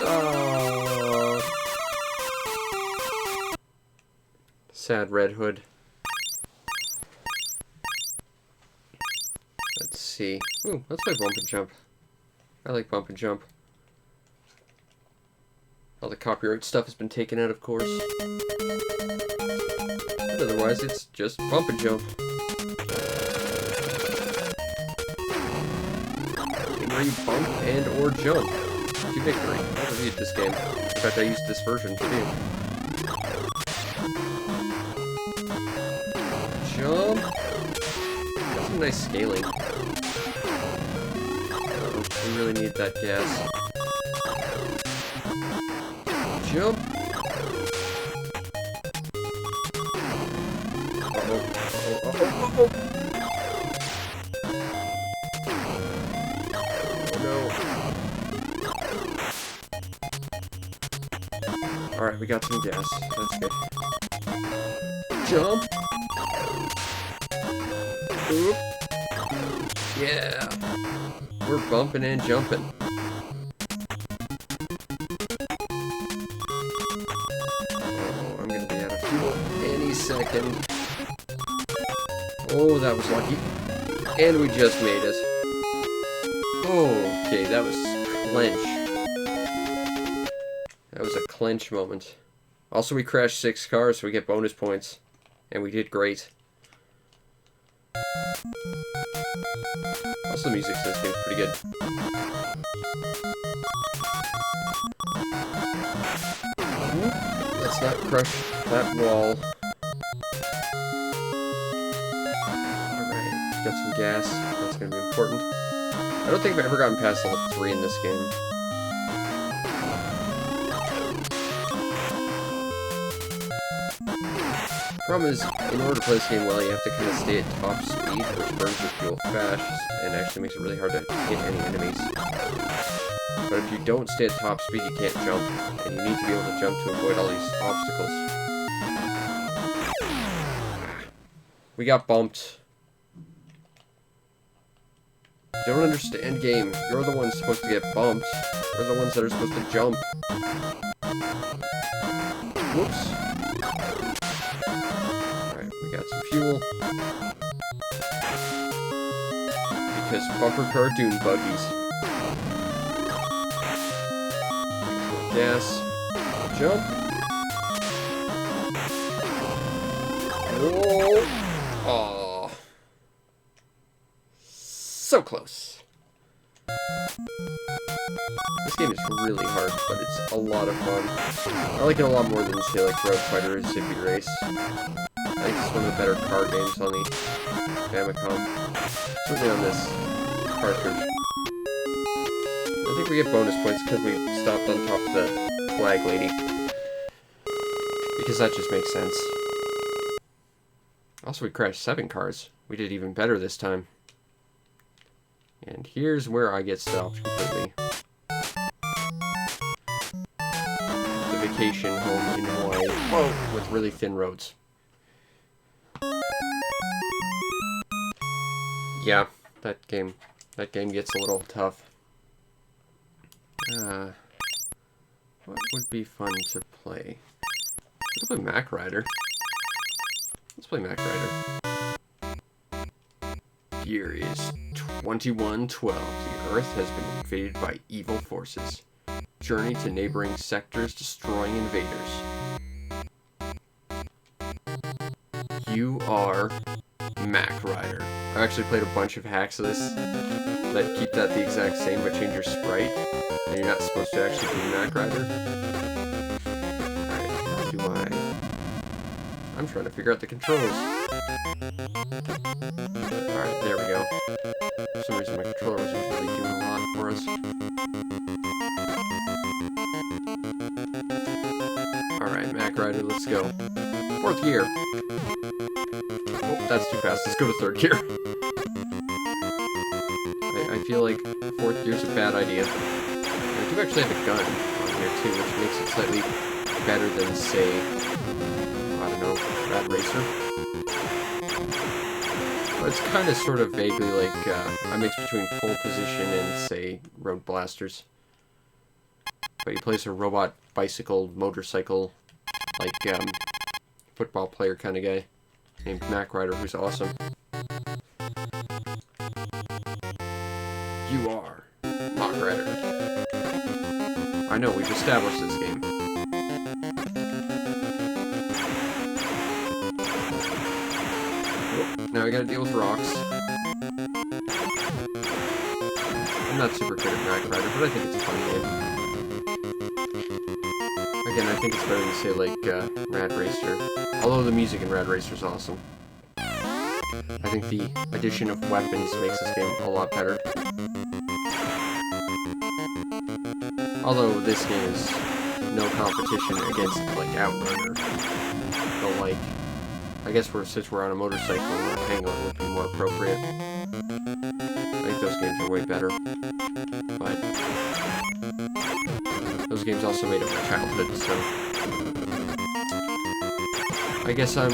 Oh. Sad Red Hood. Let's see. Ooh, let's play Bump and Jump. I like Bump and Jump. All the copyright stuff has been taken out, of course. But otherwise, it's just Bump and Jump. Where you bump and or jump to victory. I reviewed this game. In fact, I used this version too. Jump. Got some nice scaling. Uh-oh, we really need that gas. Jump. Uh-oh. Uh-oh. Uh-oh. Uh-oh. Alright, we got some gas. That's good. Jump! Oop! Yeah! We're bumping and jumping. Oh, I'm gonna be out of fuel any second. Oh, that was lucky. And we just made it. Okay, that was clench. That was a clench moment. Also, we crashed 6 cars, so we get bonus points. And we did great. Also, the music to this game's pretty good. Let's not crush that wall. Alright, got some gas. That's gonna be important. I don't think I've ever gotten past level 3 in this game. Problem is, in order to play this game well, you have to kind of stay at top speed, which burns your fuel fast, and actually makes it really hard to hit any enemies. But if you don't stay at top speed, you can't jump, and you need to be able to jump to avoid all these obstacles. We got bumped. Don't understand, game. You're the ones supposed to get bumped. We're the ones that are supposed to jump. Whoops. Alright, we got some fuel. Because bumper car dune buggies. Gas. Jump. Whoa. Aww. So close. This game is really hard, but it's a lot of fun. I like it a lot more than, say, like Road Fighter or Zippy Race. I think it's one of the better car games on the Famicom. Certainly on this cartridge. I think we get bonus points because we stopped on top of the flag lady. Because that just makes sense. Also, we crashed 7 cars. We did even better this time. And here's where I get stopped completely. The vacation home in Hawaii. Whoa! With really thin roads. Yeah, that game gets a little tough. What would be fun to play? Let's play Mach Rider. Let's play Mach Rider. Year is 2112. The Earth has been invaded by evil forces. Journey to neighboring sectors, destroying invaders. You are Mach Rider. I've actually played a bunch of hacks of this that keep that the exact same but change your sprite. And you're not supposed to actually be Mach Rider. Alright, how do I'm trying to figure out the controls. Alright, there we go. For some reason my controller wasn't really doing a lot for us. Alright, Mach Rider, let's go. 4th gear. Oh, that's too fast. Let's go to 3rd gear. I feel like 4th gear's a bad idea. I do actually have a gun on here too, which makes it slightly better than, say, I don't know, Rad Racer. But it's kind of sort of vaguely like a mix between pole position and, say, Road Blasters. But he plays a robot bicycle, motorcycle, like, football player kind of guy named Mach Rider, who's awesome. You are Mach Rider. I know, we've established this game. Oh, now I gotta deal with rocks. I'm not super good at Mach Rider, but I think it's a fun game. Again, I think it's better than, say, like, Rad Racer. Although the music in Rad Racer is awesome. I think the addition of weapons makes this game a lot better. Although this game is no competition against, like, Outrunner. But, like, I guess since we're on a motorcycle, Hang-On would be more appropriate. I think those games are way better. But those games also made up my childhood, so I guess I'm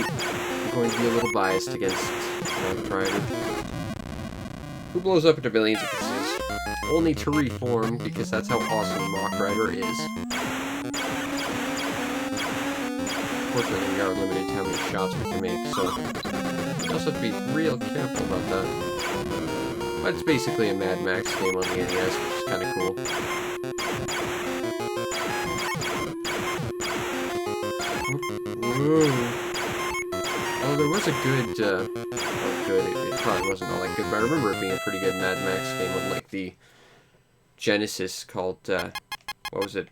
going to be a little biased against Mach Rider, who blows up into millions of pieces, only to reform, because that's how awesome Mach Rider is. Fortunately, we are limited to how many shots we can make, so also have to be real careful about that. But it's basically a Mad Max game on the NES, which is kind of cool. Whoa. Oh, there was a good, it probably wasn't all that good, but I remember it being a pretty good Mad Max game on, like, the Genesis called, what was it?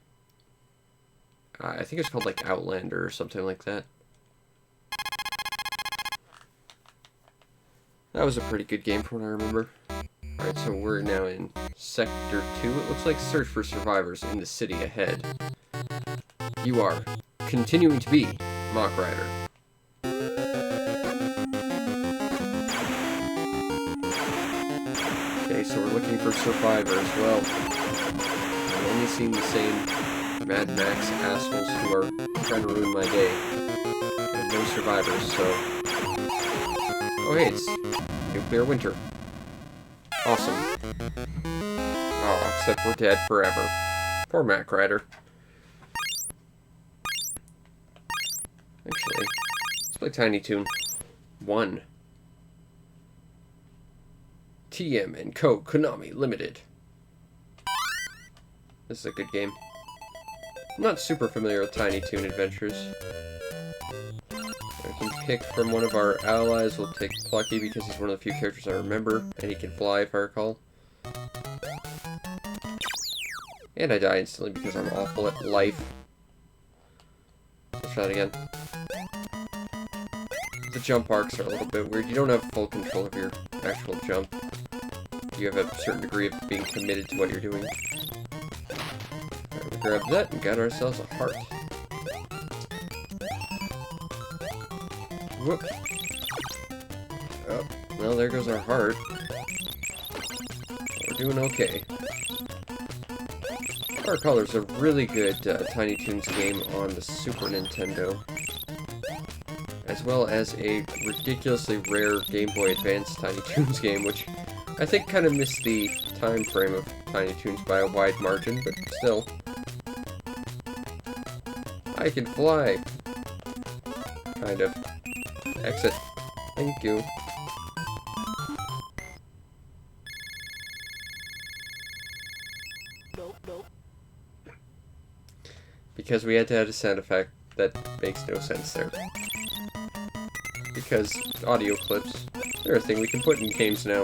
I think it's called, like, Outlander or something like that. That was a pretty good game from what I remember. Alright, so we're now in Sector 2. It looks like search for survivors in the city ahead. You are continuing to be Mach Rider. Okay, so we're looking for survivors. Well, I've only seen the same Mad Max assholes who are trying to ruin my day. And no survivors, so... Oh hey, it's nuclear winter. Awesome. Oh, except we're dead forever. Poor Mach Rider. Actually, let's play Tiny Toon 1. TM and Co. Konami Limited. This is a good game. I'm not super familiar with Tiny Toon Adventures. I can pick from one of our allies. We'll take Plucky because he's one of the few characters I remember, and he can fly if I recall. And I die instantly because I'm awful at life. Let's try that again. The jump arcs are a little bit weird. You don't have full control of your actual jump. You have a certain degree of being committed to what you're doing. Alright, we grab that and got ourselves a heart. Whoop. Oh, well, there goes our heart. We're doing okay. Our Color's a really good Tiny Toons game on the Super Nintendo, as well as a ridiculously rare Game Boy Advance Tiny Toons game, which I think kind of missed the time frame of Tiny Toons by a wide margin, but still. I can fly. Kind of. Exit. Thank you. Because we had to add a sound effect that makes no sense there. Because audio clips, they're a thing we can put in games now.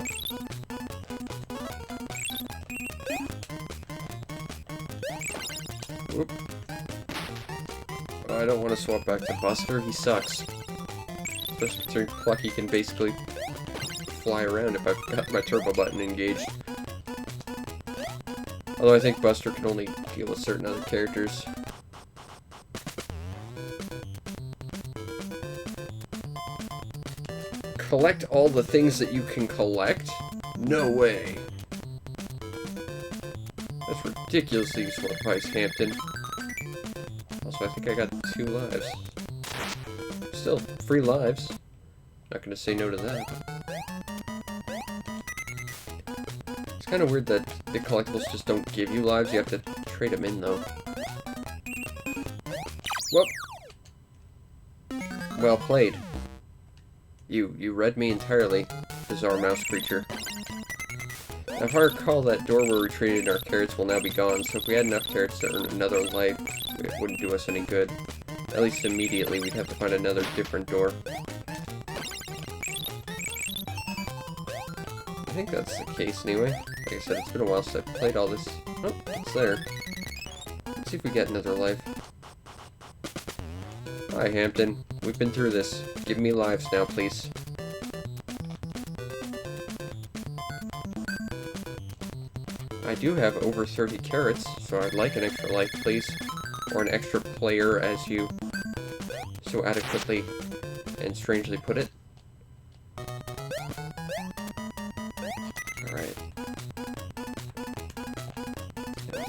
Whoop. Oh, I don't want to swap back to Buster, he sucks. Especially considering Plucky can basically fly around if I've got my turbo button engaged. Although I think Buster can only deal with certain other characters. Collect all the things that you can collect? No way. That's ridiculously useful advice, Hampton. Also, I think I got 2 lives. Still, free lives. Not gonna say no to that. It's kind of weird that the collectibles just don't give you lives. You have to trade them in, though. Whoop! Well played. You read me entirely, bizarre mouse creature. Now, if I recall, that door where we traded our carrots will now be gone, so if we had enough carrots to earn another life, it wouldn't do us any good. At least immediately, we'd have to find another different door. I think that's the case anyway. Like I said, it's been a while since I've played all this. Oh, it's there. Let's see if we get another life. Hi, Hampton. We've been through this. Give me lives now, please. I do have over 30 carrots, so I'd like an extra life, please. Or an extra player, as you so adequately and strangely put it. Alright.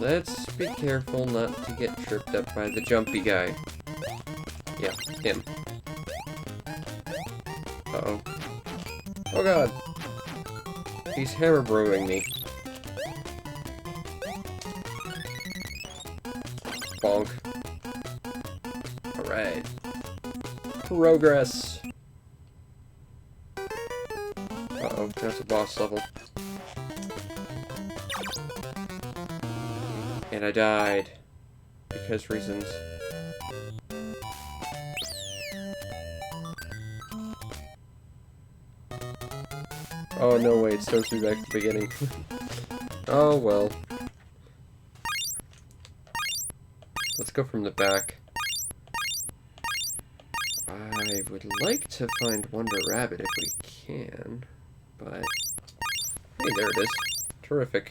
Let's be careful not to get tripped up by the jumpy guy. Yeah, him. Uh-oh. Oh god! He's hammer broing me. Bonk. Alright. Progress! Now it's a boss level. And I died. Because reasons. Oh no, wait, it starts me back at the beginning. Oh well. Let's go from the back. I would like to find Wonder Rabbit if we can, but... Hey, there it is. Terrific.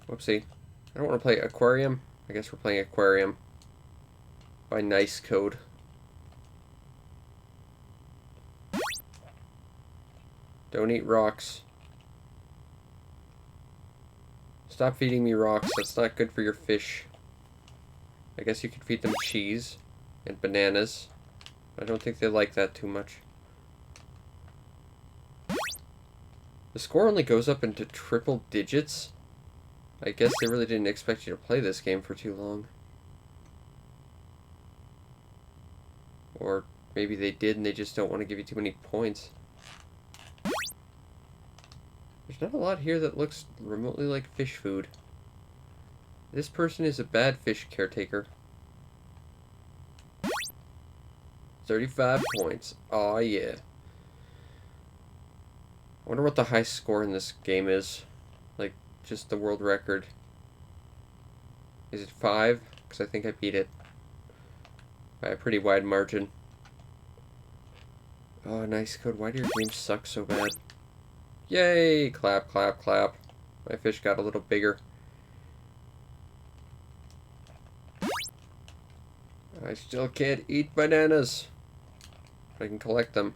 Whoopsie. I don't want to play Aquarium. I guess we're playing Aquarium. By Nice Code. Don't eat rocks. Stop feeding me rocks. That's not good for your fish. I guess you could feed them cheese and bananas. I don't think they like that too much. The score only goes up into triple digits. I guess they really didn't expect you to play this game for too long. Or maybe they did and they just don't want to give you too many points. There's not a lot here that looks remotely like fish food. This person is a bad fish caretaker. 35 points. Aw, yeah. I wonder what the high score in this game is. Like, just the world record. Is it 5? Because I think I beat it. By a pretty wide margin. Oh, Nice Code. Why do your games suck so bad? Yay! Clap, clap, clap. My fish got a little bigger. I still can't eat bananas. I can collect them.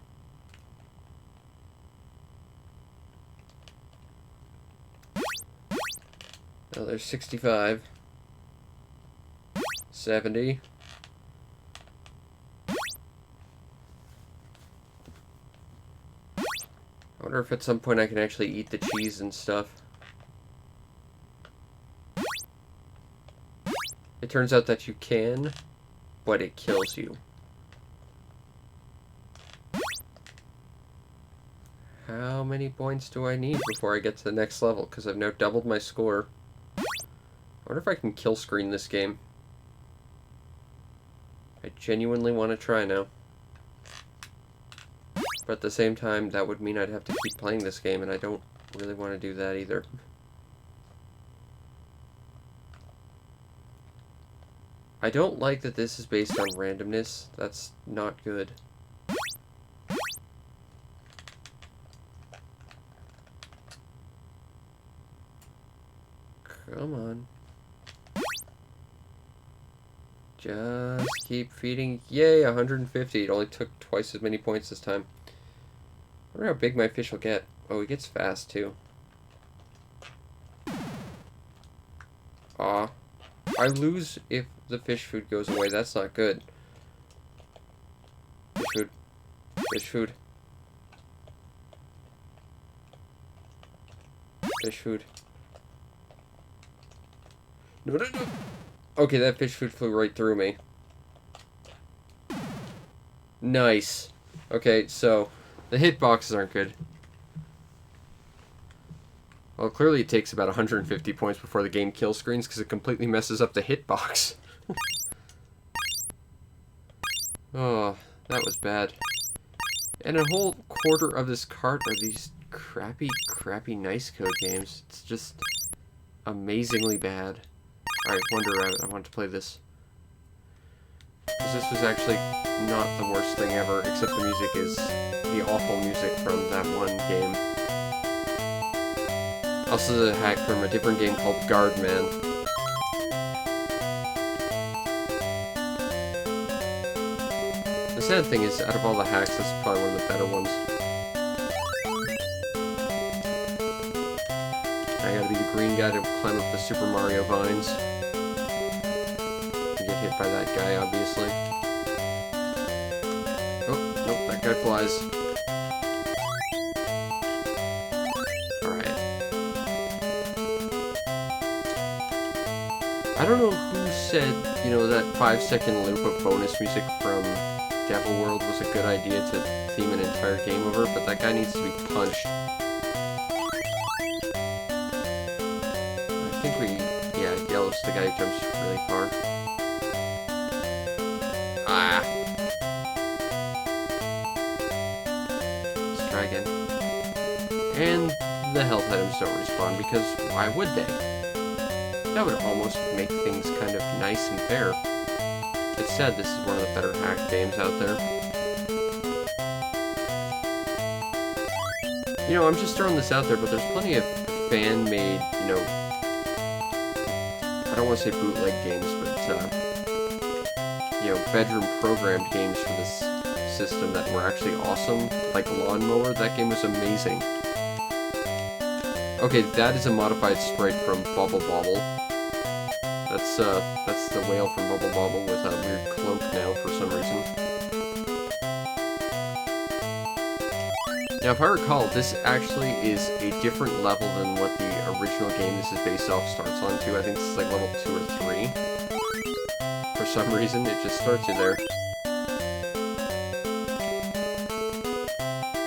Oh, there's 65. 70. I wonder if at some point I can actually eat the cheese and stuff. It turns out that you can, but it kills you. How many points do I need before I get to the next level? Because I've now doubled my score. I wonder if I can kill screen this game. I genuinely want to try now. But at the same time, that would mean I'd have to keep playing this game, and I don't really want to do that either. I don't like that this is based on randomness. That's not good. Come on. Just keep feeding. Yay, 150. It only took twice as many points this time. I wonder how big my fish will get. Oh, he gets fast, too. Aw. I lose if the fish food goes away. That's not good. Fish food. Fish food. Fish food. No, no, no. Okay, that fish food flew right through me. Nice. Okay, so the hitboxes aren't good. Well, clearly it takes about 150 points before the game kill screens because it completely messes up the hitbox. Oh, that was bad. And a whole quarter of this cart are these crappy Nice Code games. It's just amazingly bad. Alright, Wonder Rabbit, I want to play this. Because this was actually not the worst thing ever, except the music is the awful music from that one game. Also the hack from a different game called Guardman. The sad thing is, out of all the hacks, this is probably one of the better ones. I gotta be the green guy to climb up the Super Mario vines. And get hit by that guy, obviously. Oh, nope, that guy flies. Alright. I don't know who said, you know, that 5-second loop of bonus music from Devil World was a good idea to theme an entire game over, but that guy needs to be punched. I think yeah, Yellow's the guy who jumps really far. Ah! Let's try again. And the health items don't respawn, because why would they? That would almost make things kind of nice and fair. It's sad this is one of the better hacked games out there. You know, I'm just throwing this out there, but there's plenty of fan-made, you know, I don't want to say bootleg games, but, you know, bedroom-programmed games for this system that were actually awesome. Like Lawnmower, that game was amazing. Okay, that is a modified sprite from Bobble. That's the whale from Bobble with a weird cloak now for some reason. Now, if I recall, this actually is a different level than what the original game this is based off starts on too. I think this is like level 2 or 3. For some reason, it just starts you there.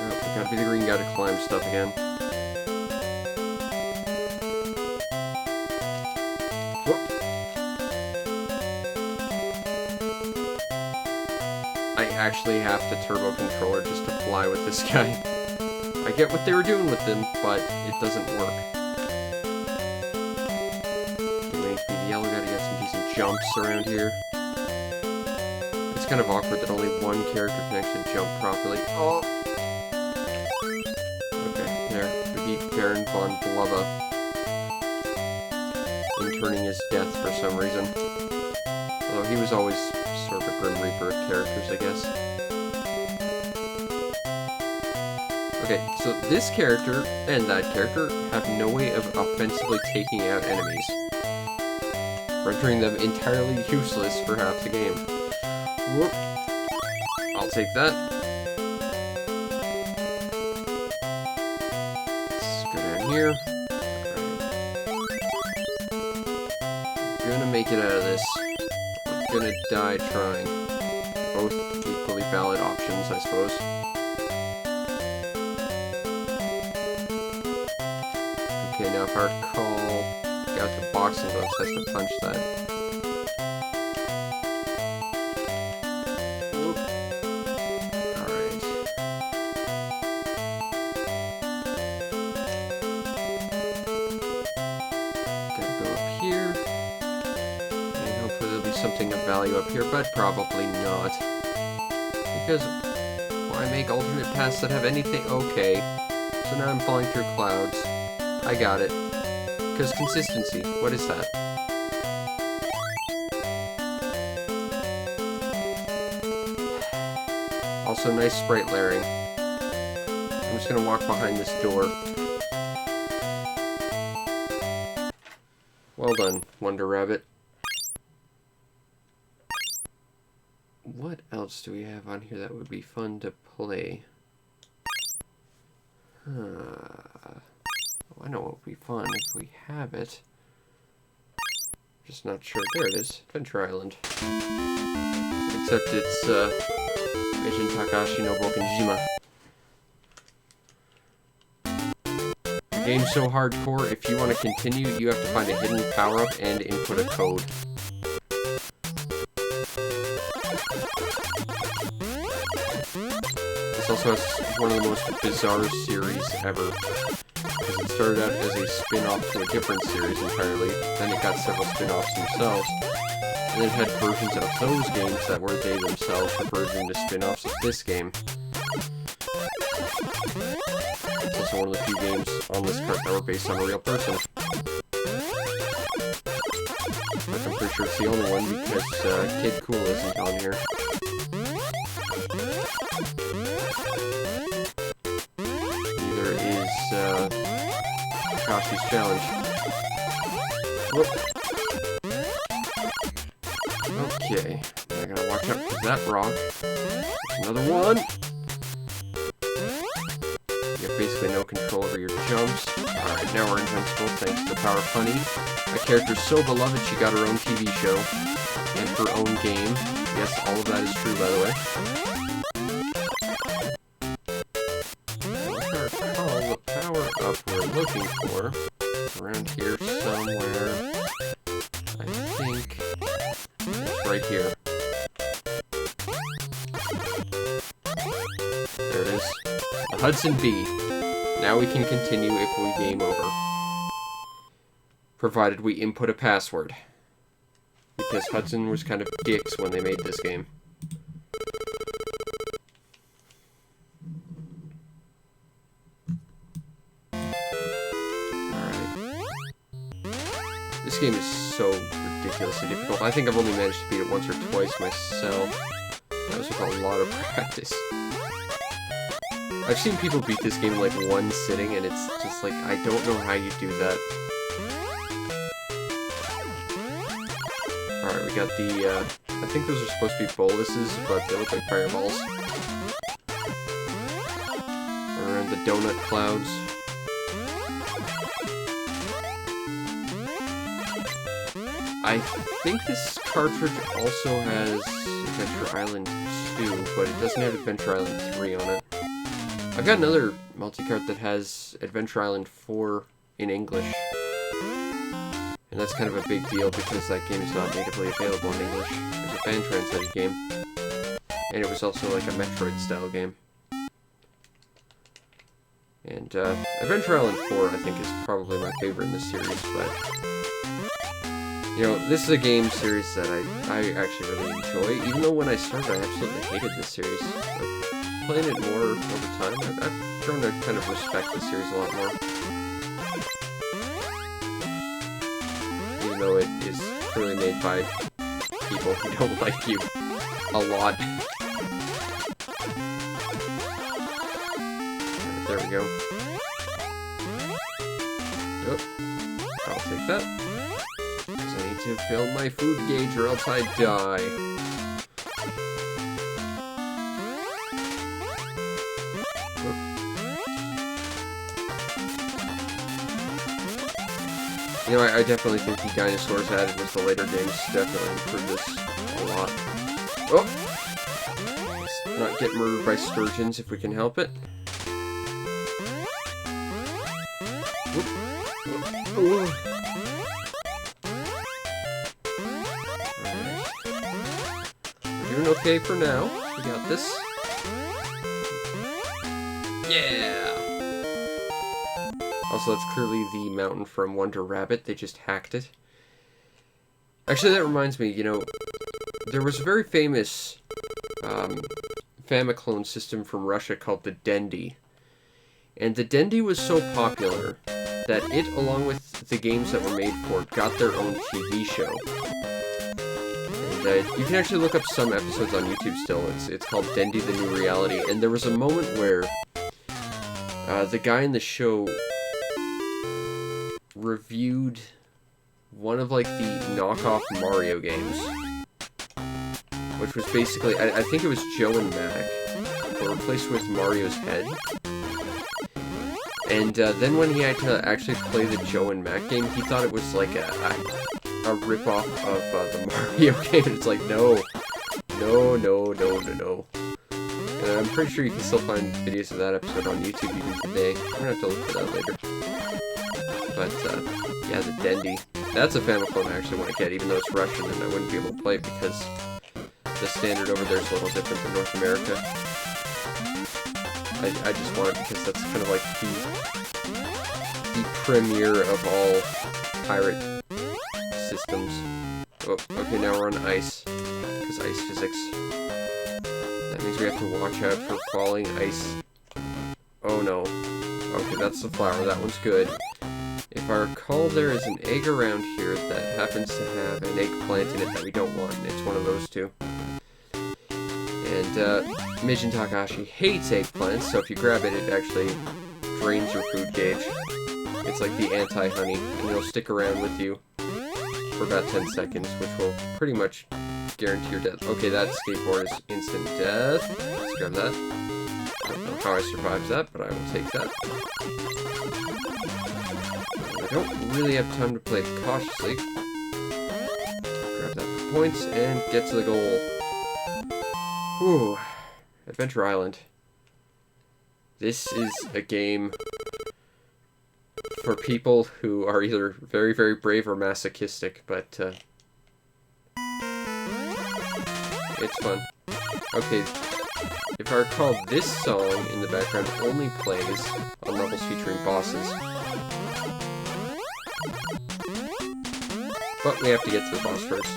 Oh, gotta be the green guy to climb stuff again. I actually have to turbo controller just to fly with this guy. I get what they were doing with him, but it doesn't work. Okay, maybe the yellow guy to get some decent jumps around here. It's kind of awkward that only one character can actually jump properly. Oh! Okay, there. We beat Baron von Blubba. Interning his death for some reason. Although he was always sort of a Grim Reaper of characters, I guess. Okay, so this character and that character have no way of offensively taking out enemies, rendering them entirely useless for half the game. Whoop. I'll take that. Let's go down here. Alright. I'm gonna make it out of this. I'm gonna die trying. Both equally valid options, I suppose. Okay, now if I recall, got the boxing gloves, has to punch that. Whoop. Alright. Gotta go up here. And hopefully there'll be something of value up here, but probably not. Because why make alternate paths that have anything? Okay. So now I'm falling through clouds. I got it. Because consistency. What is that? Also, nice sprite layering. I'm just gonna walk behind this door. Well done, Wonder Rabbit. What else do we have on here that would be fun to play? I know what would be fun if we have it. Just not sure. There it is. Adventure Island. Except it's, Agent Takashi no Bokenjima. The game's so hardcore, if you want to continue, you have to find a hidden power-up and input a code. This also has one of the most bizarre series ever. Because it started out as a spin-off to a different series entirely, then it got several spin-offs themselves, and then it had versions of those games that were they themselves reverted into spin-offs of this game. It's also one of the few games on this cart that were based on a real person. But I'm pretty sure it's the only one because Kid Cool isn't on here. Neither is Takashi's Challenge. Whoop. Okay, I gotta watch out for that rock. There's another one. You have basically no control over your jumps. Alright, now we're invincible thanks to the power of honey. My character's so beloved she got her own TV show. and her own game. Yes, all of that is true, by the way. If I recall, the power-up we're looking for, around here somewhere, I think it's right here. There it is. The Hudson B. Now we can continue if we game over. Provided we input a password. Because Hudson was kind of dicks when they made this game. Alright. This game is so ridiculously difficult. I think I've only managed to beat it once or twice myself. That was with a lot of practice. I've seen people beat this game in like one sitting, and it's just like, I don't know how you do that. Alright, we got the, I think those are supposed to be boluses, but they look like fireballs. Around the donut clouds. I think this cartridge also has Adventure Island 2, but it doesn't have Adventure Island 3 on it. I've got another multicart that has Adventure Island 4 in English. And that's kind of a big deal because that game is not natively available in English. It was a fan-translated game. And it was also like a Metroid-style game. And Adventure Island 4, I think, is probably my favorite in this series, but... You know, this is a game series that I actually really enjoy, even though when I started I absolutely hated this series. But playing it more over time, I've grown to kind of respect the series a lot more. Even though it is clearly made by people who don't like you a lot. There we go. Oh, I'll take that. Because I need to fill my food gauge or else I die. You know, I definitely think the dinosaurs added with the later games definitely improved this a lot. Oh! Let's not get murdered by sturgeons if we can help it. Whoop. Whoop. Alright. We're doing okay for now. We got this. Yeah! Also, that's clearly the mountain from Wonder Rabbit. They just hacked it. Actually, that reminds me, you know, there was a very famous Famiclone system from Russia called the Dendy. And the Dendy was so popular that it, along with the games that were made for it, got their own TV show. And you can actually look up some episodes on YouTube still. It's called Dendy the New Reality. And there was a moment where the guy in the show reviewed one of like the knockoff Mario games, which was basically, I think it was Joe and Mac, but replaced with Mario's head. And then when he had to actually play the Joe and Mac game, he thought it was like a rip-off of the Mario game. And it's like, no. And I'm pretty sure you can still find videos of that episode on YouTube even today. I'm gonna have to look for that later. But, yeah, the Dendy. That's a Famiclone I actually want to get, even though it's Russian and I wouldn't be able to play it because the standard over there is a little different than North America. I just want it because that's kind of like the premiere of all pirate systems. Oh, okay, now we're on ice, because ice physics. That means we have to watch out for falling ice. Oh no. Okay, that's the flower, that one's good. If I recall, there is an egg around here that happens to have an eggplant in it that we don't want. It's one of those two. And, Mijin Takahashi hates eggplants, so if you grab it, it actually drains your food gauge. It's like the anti-honey, and it'll stick around with you for about 10 seconds, which will pretty much guarantee your death. Okay, that skateboard is instant death. Let's grab that. I don't know how I survived that, but I will take that. I don't really have time to play it cautiously. Grab that points and get to the goal. Whew. Adventure Island. This is a game for people who are either very, very brave or masochistic, but it's fun. Okay, if I recall, this song in the background only plays on levels featuring bosses. But we have to get to the boss first.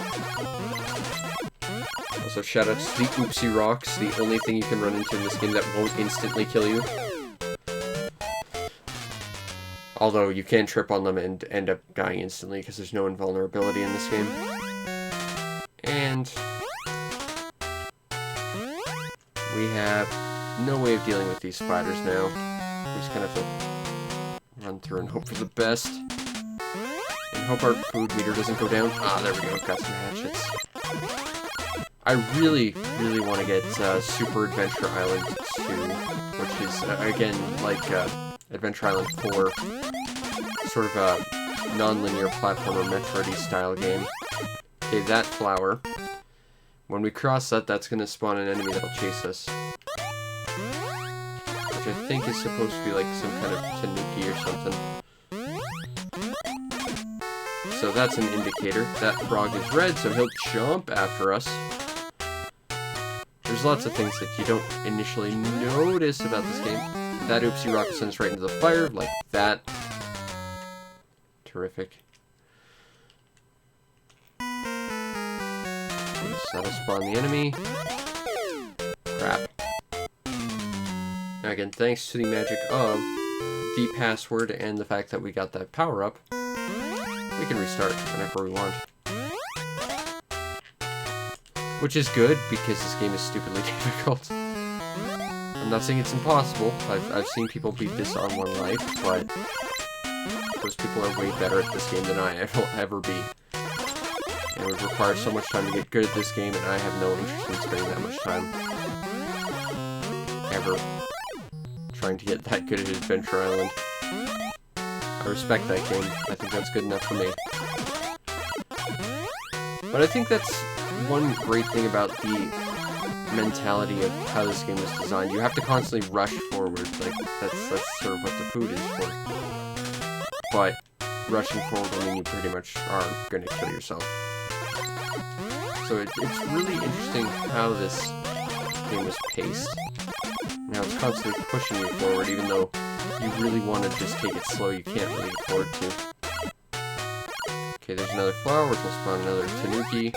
Also, shout out to the Oopsie Rocks, the only thing you can run into in this game that won't instantly kill you. Although you can trip on them and end up dying instantly because there's no invulnerability in this game. And we have no way of dealing with these spiders now. We just kind of have to run through and hope for the best. And hope our food meter doesn't go down. Ah, there we go. Got some hatchets. I really, really want to get Super Adventure Island 2, which is, again, like Adventure Island 4, sort of a non-linear platformer Metroid-y style game. Okay, that flower. When we cross that, that's going to spawn an enemy that'll chase us. Which I think is supposed to be like some kind of tanuki or something. So that's an indicator. That frog is red, so he'll jump after us. There's lots of things that you don't initially notice about this game. That Oopsie Rock sends us right into the fire, like that. Terrific. That'll spawn the enemy. Crap. Now again, thanks to the magic of the password and the fact that we got that power-up, we can restart whenever we want. Which is good, because this game is stupidly difficult. I'm not saying it's impossible. I've seen people beat this on one life, but those people are way better at this game than I will ever be. And it would require so much time to get good at this game, and I have no interest in spending that much time ever trying to get that good at Adventure Island. I respect that game. I think that's good enough for me. But I think that's one great thing about the mentality of how this game is designed. You have to constantly rush forward. Like, that's sort of what the food is for. But rushing forward will mean you pretty much are going to kill yourself. So it's really interesting how this game is paced. Now it's constantly pushing you forward, even though you really want to just take it slow, you can't really afford to. Okay, there's another flower, which will spawn another tanuki.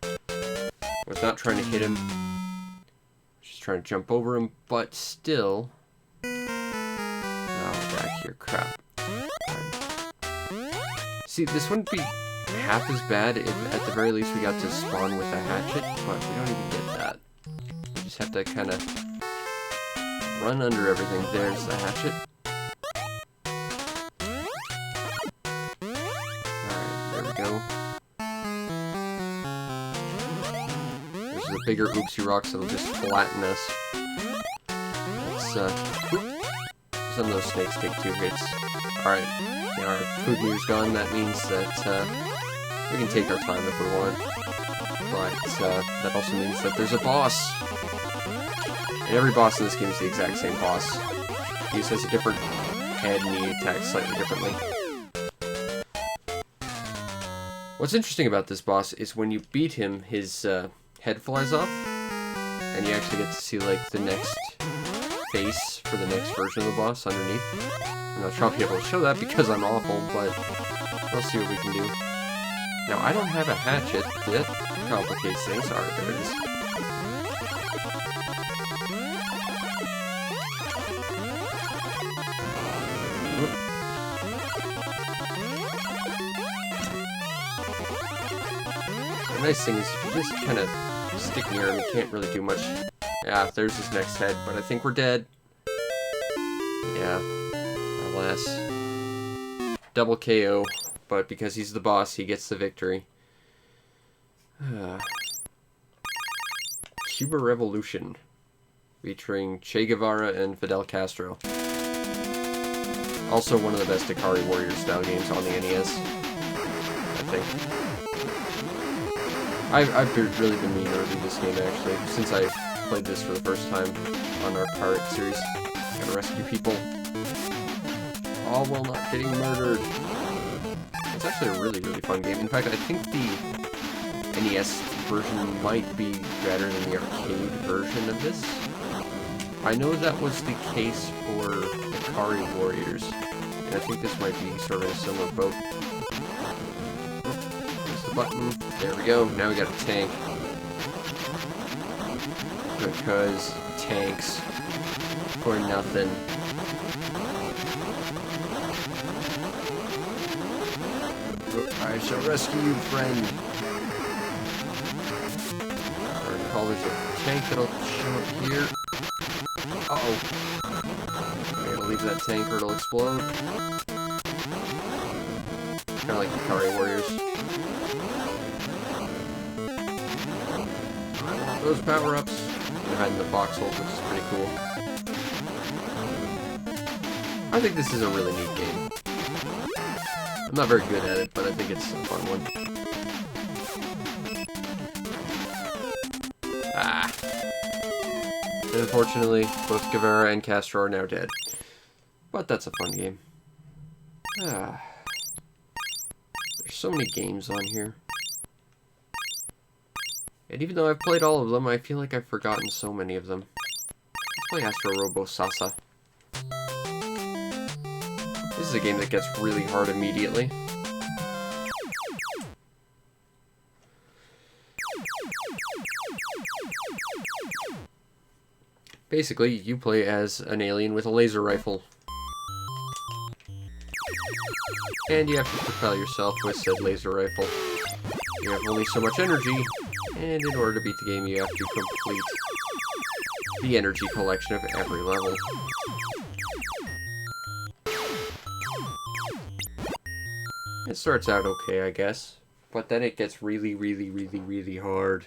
I was not trying to hit him, just trying to jump over him, but still... Oh, back here, crap. See, this wouldn't be half as bad if at the very least we got to spawn with a hatchet, but we don't even get that. We just have to kind of run under everything. There's the hatchet. Alright, there we go. There's the bigger Oopsie Rocks that'll just flatten us. Let's, some of those snakes take 2 hits. Alright, now our food meter's gone. That means that, we can take our time if we want. But, that also means that there's a boss. And every boss in this game is the exact same boss. He just has a different head and he attacks slightly differently. What's interesting about this boss is when you beat him, his head flies off, and you actually get to see like the next face for the next version of the boss underneath. I'm not sure I'll be able to show that because I'm awful, but we'll see what we can do. Now, I don't have a hatchet. That complicates things. Alright, there it is. The nice thing is if you just kind of stick near him, you can't really do much. Yeah, there's his next head, but I think we're dead. Yeah, alas. Double KO, but because he's the boss, he gets the victory. Cuba Revolution, featuring Che Guevara and Fidel Castro. Also one of the best Ikari Warrior style games on the NES, I think. I've really been meaning to review this game, actually, since I played this for the first time on our pirate series. Gotta rescue people, all while not getting murdered. It's actually a really, really fun game. In fact, I think the NES version might be better than the arcade version of this. I know that was the case for Ikari Warriors, and I think this might be sort of in a similar boat. There's the button. There we go. Now we got a tank. Because tanks for nothing. I shall rescue you, friend. Or call there's a tank that'll show up here. Uh-oh. I gotta leave that tank or it'll explode. Kinda like Ikari Warriors. I want those power-ups. They're hiding in the foxholes, which is pretty cool. I think this is a really neat game. I'm not very good at it, but I think it's a fun one. Ah. And unfortunately, both Guevara and Castro are now dead. But that's a fun game. Ah. There's so many games on here. And even though I've played all of them, I feel like I've forgotten so many of them. Let's play Astro Robo Salsa. This is a game that gets really hard immediately. Basically, you play as an alien with a laser rifle. And you have to propel yourself with said laser rifle. You have only so much energy, and in order to beat the game, you have to complete the energy collection of every level. It starts out okay, I guess, but then it gets really, really, really, really hard.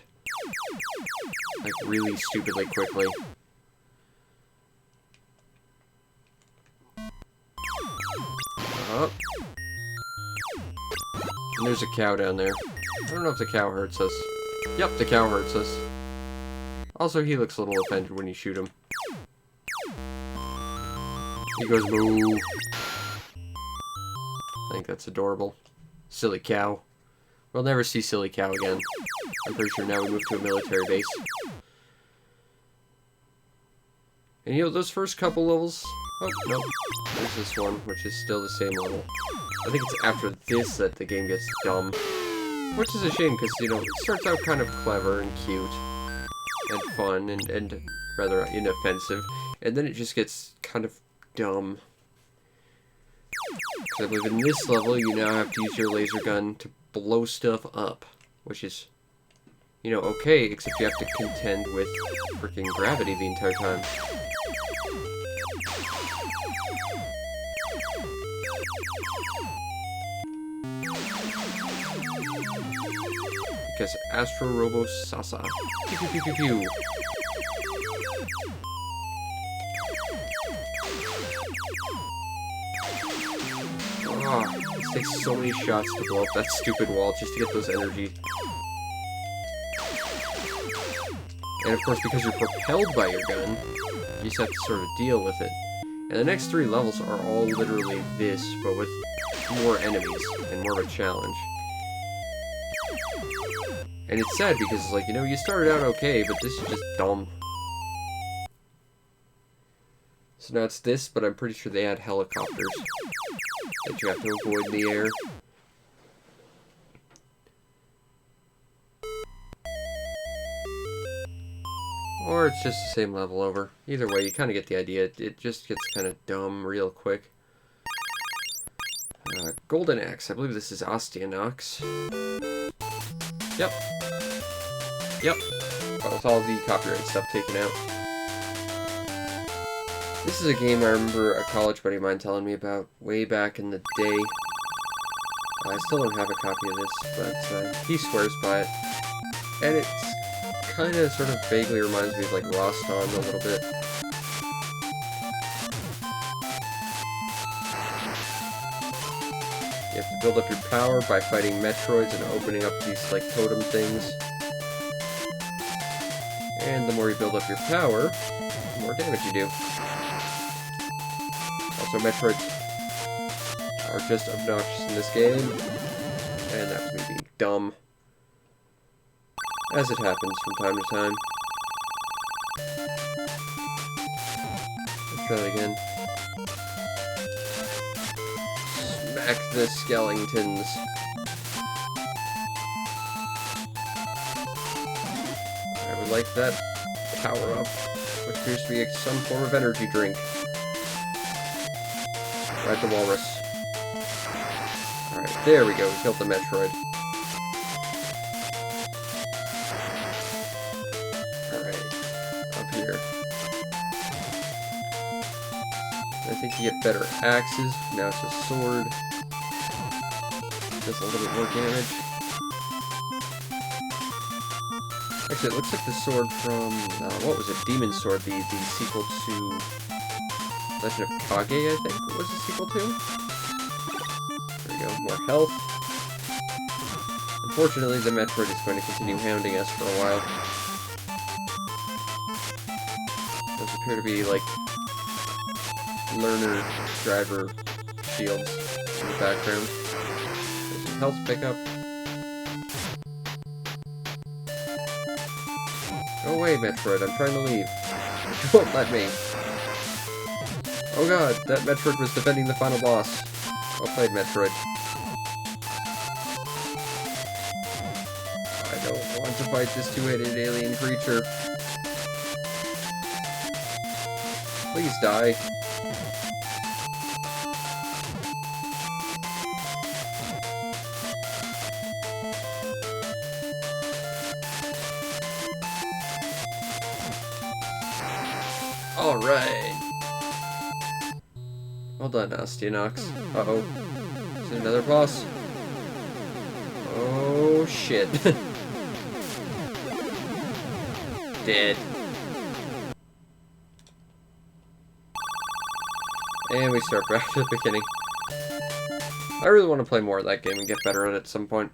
Like, really stupidly quickly. Oh. And there's a cow down there. I don't know if the cow hurts us. Yep, the cow hurts us. Also, he looks a little offended when you shoot him. He goes moo. I think that's adorable. Silly cow. We'll never see silly cow again. I'm pretty sure now we move to a military base. And you know, those first couple levels... Oh, no. There's this one, which is still the same level. I think it's after this that the game gets dumb. Which is a shame, because, you know, it starts out kind of clever and cute. And fun, and rather inoffensive. And then it just gets kind of dumb. Because I believe in this level, you now have to use your laser gun to blow stuff up. Which is, you know, okay, except you have to contend with freaking gravity the entire time. Because Astro Robo Salsa. Pew pew pew pew pew. Ah, it takes so many shots to blow up that stupid wall just to get those energy. And of course, because you're propelled by your gun, you just have to sort of deal with it. And the next 3 levels are all literally this, but with more enemies and more of a challenge. And it's sad because it's like, you know, you started out okay, but this is just dumb. So now it's this, but I'm pretty sure they had helicopters that you have to avoid in the air. Or it's just the same level over. Either way, you kind of get the idea. It just gets kind of dumb real quick. Golden Axe. I believe this is Osteonox. Yep. Yep. With all the copyright stuff taken out. This is a game I remember a college buddy of mine telling me about way back in the day. I still don't have a copy of this, but he swears by it. And it's kind of sort of vaguely reminds me of like Lost On a little bit. You have to build up your power by fighting Metroids and opening up these like totem things. And the more you build up your power, the more damage you do. Also, Metroids are just obnoxious in this game. And that was me being dumb. As it happens from time to time. Let's try that again. Smack the skeletons. I would like that power up, which appears to be some form of energy drink. Ride the walrus. Alright, there we go. We killed the Metroid. Alright, up here. I think you get better axes. Now it's a sword. Does a little bit more damage. Actually, it looks like the sword from, what was it? Demon Sword, the sequel to Legend of Kage, I think, was the sequel to. There we go, more health. Unfortunately, the Metroid is going to continue hounding us for a while. Those appear to be, like, learner driver shields in the background. There's some health pickup. Go away, Metroid, I'm trying to leave. You won't let me. Oh god, that Metroid was defending the final boss. Well played, Metroid. I don't want to fight this two-headed alien creature. Please die. Alright. Well done, Astyanox. Uh-oh. Is it another boss? Oh, shit. Dead. And we start back to the beginning. I really want to play more of that game and get better at it at some point.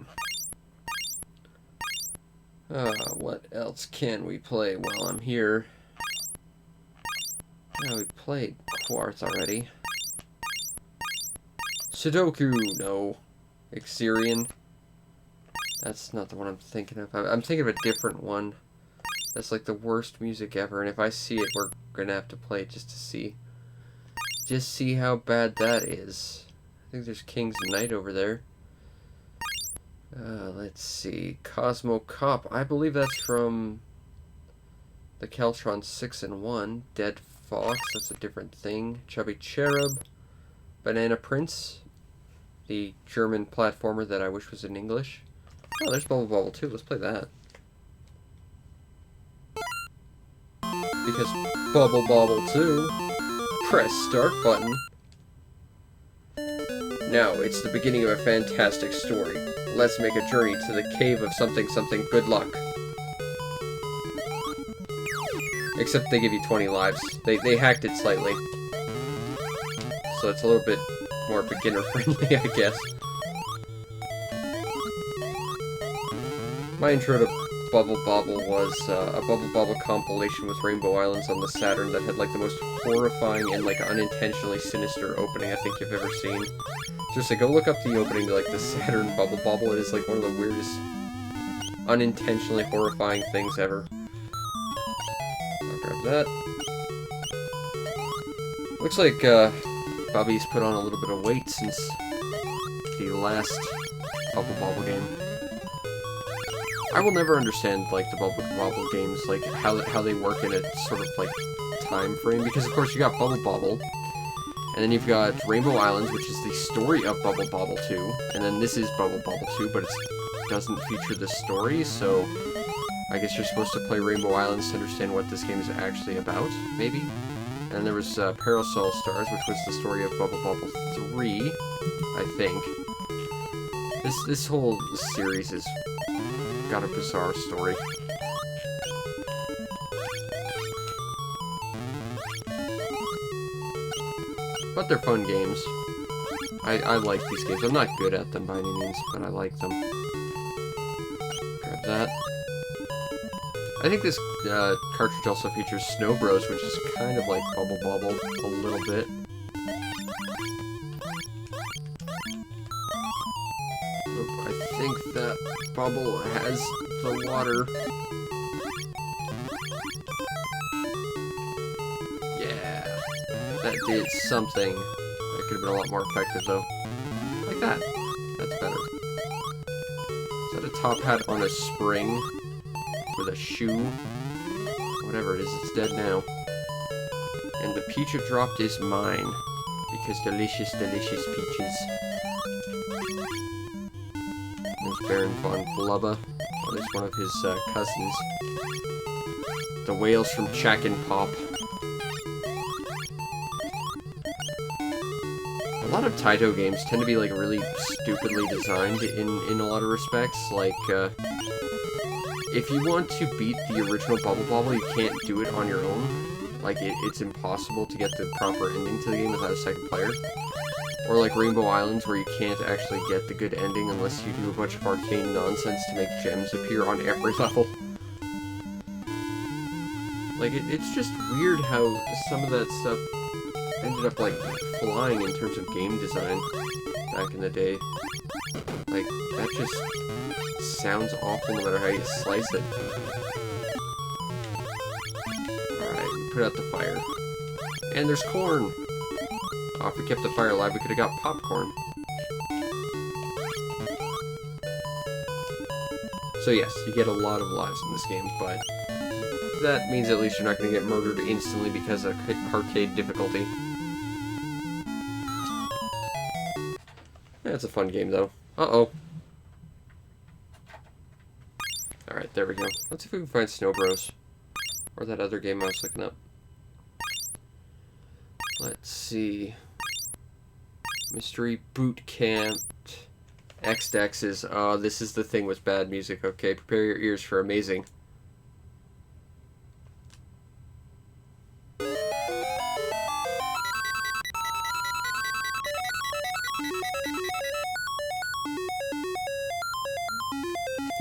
What else can we play while I'm here? Yeah, we played Quartz already. Sudoku, no. Exerion. That's not the one I'm thinking of. I'm thinking of a different one. That's like the worst music ever, and if I see it, we're gonna have to play it just to see. Just see how bad that is. I think there's King's Knight over there. Let's see. Cosmo Cop. I believe that's from the Keltron 6-in-1. Dead Fox, that's a different thing. Chubby Cherub. Banana Prince. The German platformer that I wish was in English. Oh, there's Bubble Bobble too. Let's play that. Because Bubble Bobble 2. Press start button. Now, it's the beginning of a fantastic story. Let's make a journey to the cave of something something good luck. Except they give you 20 lives. They hacked it slightly. So it's a little bit more beginner friendly, I guess. My intro to Bubble Bobble was a Bubble Bobble compilation with Rainbow Islands on the Saturn that had like the most horrifying and like unintentionally sinister opening I think you've ever seen. Seriously, go look up the opening to like the Saturn Bubble Bobble. It is like one of the weirdest, unintentionally horrifying things ever. I'll grab that. Looks like Bobby's put on a little bit of weight since the last Bubble Bobble game. I will never understand like the Bubble Bobble games, like how they work in a sort of like time frame, because of course you got Bubble Bobble, and then you've got Rainbow Islands, which is the story of Bubble Bobble 2, and then this is Bubble Bobble 2, but it doesn't feature the story, so I guess you're supposed to play Rainbow Islands to understand what this game is actually about, maybe? And then there was Parasol Stars, which was the story of Bubble Bobble 3, I think. This whole series has got a bizarre story. But they're fun games. I like these games. I'm not good at them by any means, but I like them. Grab that. I think this cartridge also features Snow Bros, which is kind of like Bubble Bobble a little bit. Oh, I think that Bubble has the water. Yeah, that did something. That could have been a lot more effective though. Like that. That's better. Is that a top hat on a spring? With a shoe? Whatever it is, it's dead now. And the peach it dropped is mine. Because delicious, delicious peaches. There's Baron von Blubba. Oh, there's one of his cousins. The whales from Chack and Pop. A lot of Taito games tend to be like really stupidly designed in a lot of respects. Like, if you want to beat the original Bubble Bobble, you can't do it on your own. Like, it's impossible to get the proper ending to the game without a second player. Or like Rainbow Islands, where you can't actually get the good ending unless you do a bunch of arcane nonsense to make gems appear on every level. Like, it's just weird how some of that stuff ended up, like, flying in terms of game design back in the day. Like, that just sounds awful no matter how you slice it. Alright, we put out the fire. And there's corn! Oh, if we kept the fire alive, we could have got popcorn. So yes, you get a lot of lives in this game, but that means at least you're not going to get murdered instantly because of arcade difficulty. Yeah, it's a fun game, though. Uh-oh. Alright, there we go. Let's see if we can find Snow Bros. Or that other game I was looking up. Let's see. Mystery Boot Camp. X-Dexes. Oh, this is the thing with bad music. Okay, prepare your ears for amazing.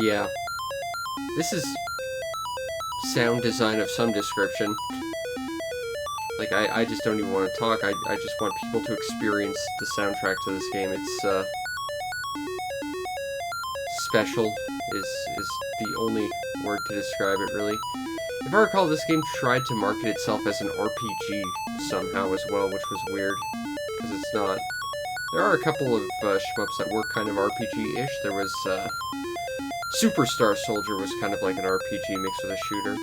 Yeah. This is sound design of some description. Like, I just don't even want to talk. I just want people to experience the soundtrack to this game. It's, special is the only word to describe it, really. If I recall, this game tried to market itself as an RPG somehow as well, which was weird, because it's not. There are a couple of shmups that were kind of RPG-ish. There was, Superstar Soldier was kind of like an RPG mixed with a shooter.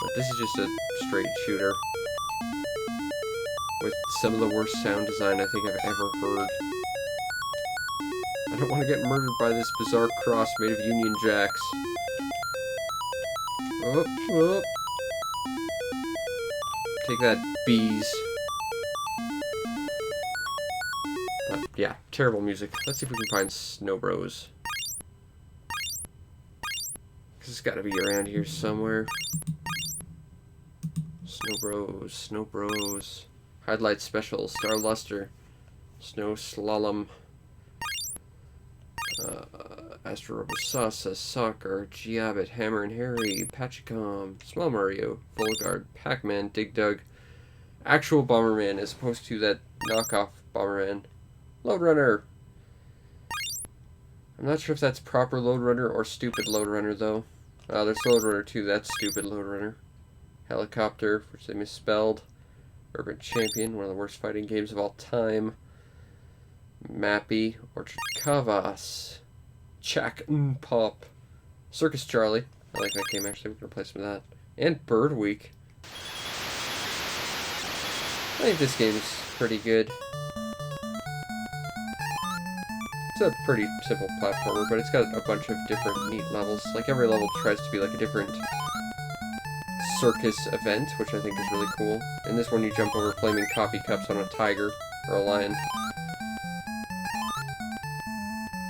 But this is just a straight shooter. With some of the worst sound design I think I've ever heard. I don't want to get murdered by this bizarre cross made of Union Jacks. Oh, oh. Take that, bees. But, yeah, terrible music. Let's see if we can find Snow Bros. Because it's got to be around here somewhere. Snow Bros, Snow Bros. Highlight Special, Star Luster, Snow Slalom, Astro Robo Salsa, Soccer, Giabit, Hammer and Harry, Patchicom, Small Mario, Volgard, Pac-Man, Dig Dug, actual Bomberman as opposed to that knockoff Bomberman, Lode Runner. I'm not sure if that's proper Lode Runner or stupid Lode Runner though. There's Lode Runner 2, that's stupid Lode Runner. Helicopter, which they misspelled. Urban Champion, one of the worst fighting games of all time. Mappy, Orchard Kavas, Chack and Pop, Circus Charlie. I like that game actually, we can replace some of that. And Bird Week. I think this game is pretty good. It's a pretty simple platformer, but it's got a bunch of different neat levels. Like every level tries to be like a different circus event, which I think is really cool. In this one you jump over flaming coffee cups on a tiger or a lion.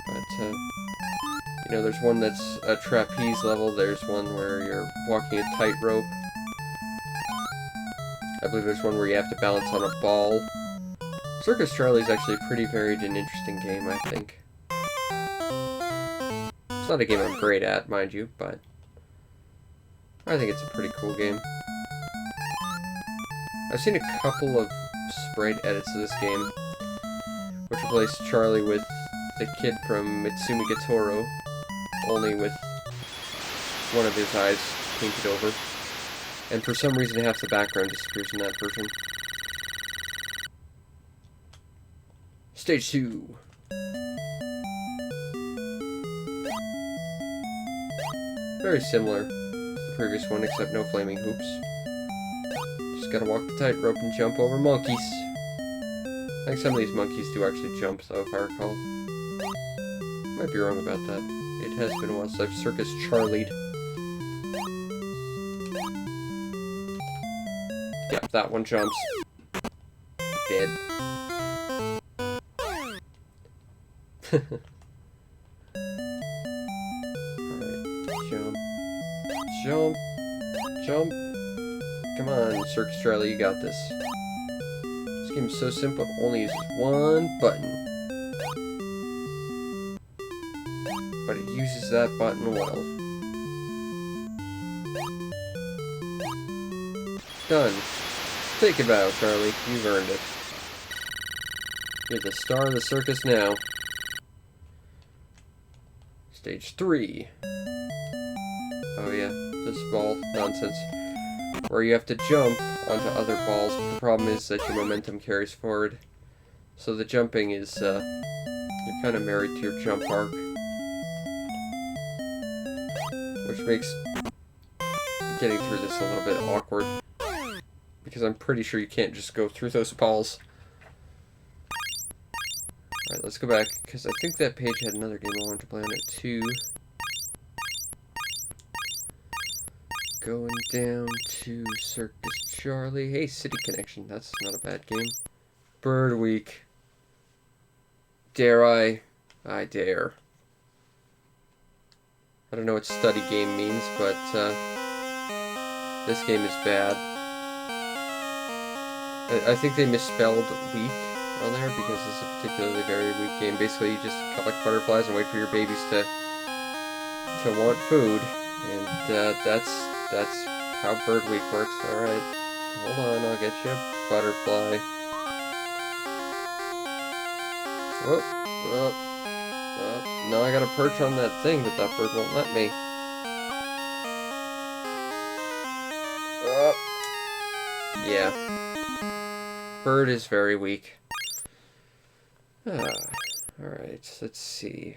But, you know, there's one that's a trapeze level, there's one where you're walking a tightrope. I believe there's one where you have to balance on a ball. Circus Charlie is actually a pretty varied and interesting game, I think. It's not a game I'm great at, mind you, but I think it's a pretty cool game. I've seen a couple of sprite edits of this game, which replace Charlie with the kid from Mitsumi Gatoro, only with one of his eyes painted over. And for some reason half the background disappears in that version. Stage 2. Very similar to the previous one, except no flaming hoops. Just gotta walk the tightrope and jump over monkeys. I think some of these monkeys do actually jump, though, if I recall. Might be wrong about that. It has been a while since I've Circus Charlied. Yep, that one jumps. Dead. Alright, jump. Jump. Jump. Come on, Circus Charlie, you got this. This game's so simple, it only uses one button. But it uses that button well. Done. Take a bow, Charlie. You've earned it. You're the star of the circus now. Stage 3. Oh yeah, this ball nonsense. Where you have to jump onto other balls, but the problem is that your momentum carries forward. So the jumping is, you're kind of married to your jump arc. Which makes getting through this a little bit awkward. Because I'm pretty sure you can't just go through those balls. Alright, let's go back, because I think that page had another game I wanted to play on it too. Going down to Circus Charlie. Hey, City Connection, that's not a bad game. Bird Week. Dare I? I dare. I don't know what study game means, but this game is bad. I think they misspelled weak on there because this is a particularly very weak game. Basically, you just collect butterflies and wait for your babies to want food, and that's how Bird Week works. All right, hold on, I'll get you a butterfly. Oh, now I gotta perch on that thing, but that bird won't let me. Yeah. Bird is very weak. Alright, let's see.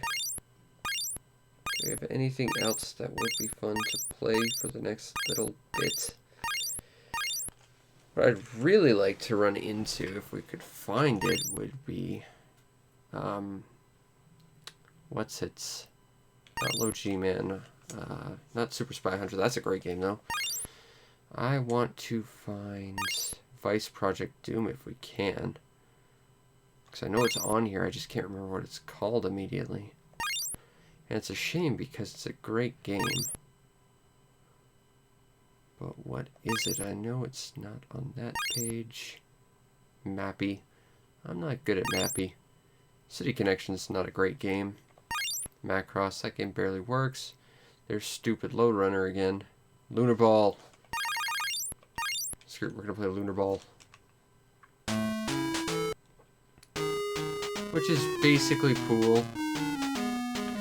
Do we have anything else that would be fun to play for the next little bit? What I'd really like to run into, if we could find it, would be... what's it? Not Low G-Man. Not Super Spy Hunter. That's a great game, though. I want to find Vice Project Doom if we can. Because I know it's on here, I just can't remember what it's called immediately. And it's a shame because it's a great game. But what is it? I know it's not on that page. Mappy. I'm not good at Mappy. City Connection's not a great game. Macross, that game barely works. There's stupid Load Runner again. Lunar Ball. Screw it, we're gonna play Lunar Ball. Which is basically pool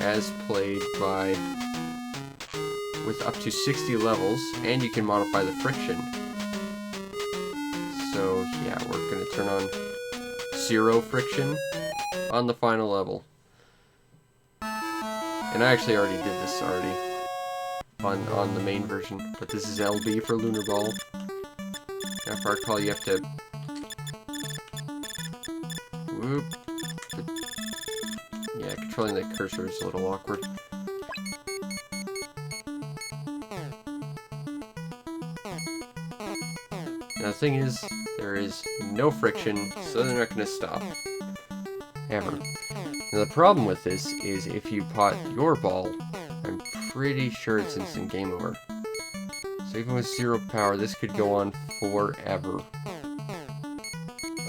as played by with up to 60 levels, and you can modify the friction. So yeah, we're gonna turn on 0 friction on the final level. And I actually already did this on the main version, but this is LB for Lunar Ball. Now, if I recall, you have to whoop. Yeah, controlling the cursor is a little awkward. Now, the thing is, there is no friction, so they're not going to stop. Ever. Now, the problem with this is if you pot your ball, I'm pretty sure it's instant game over. So even with 0 power, this could go on forever.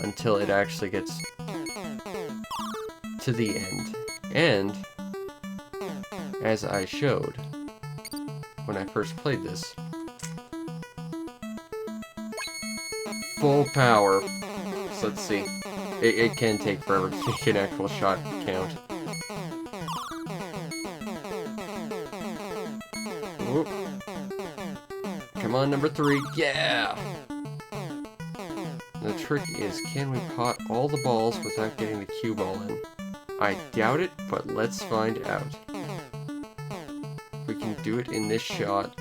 Until it actually gets to the end. And, as I showed when I first played this, full power. So let's see. It can take forever to make an actual shot count. Ooh. Come on, number 3. Yeah! The trick is, can we pot all the balls without getting the cue ball in? I doubt it, but let's find out. We can do it in this shot.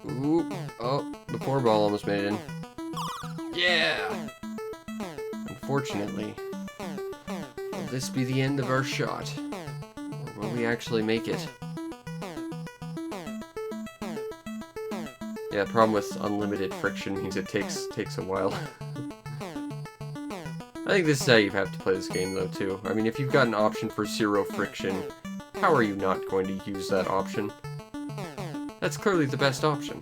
Ooh, oh, the poor ball almost made it in. Yeah! Unfortunately, will this be the end of our shot? Or will we actually make it? Yeah, the problem with unlimited friction means it takes a while. I think this is how you have to play this game, though, too. I mean, if you've got an option for 0 friction, how are you not going to use that option? That's clearly the best option.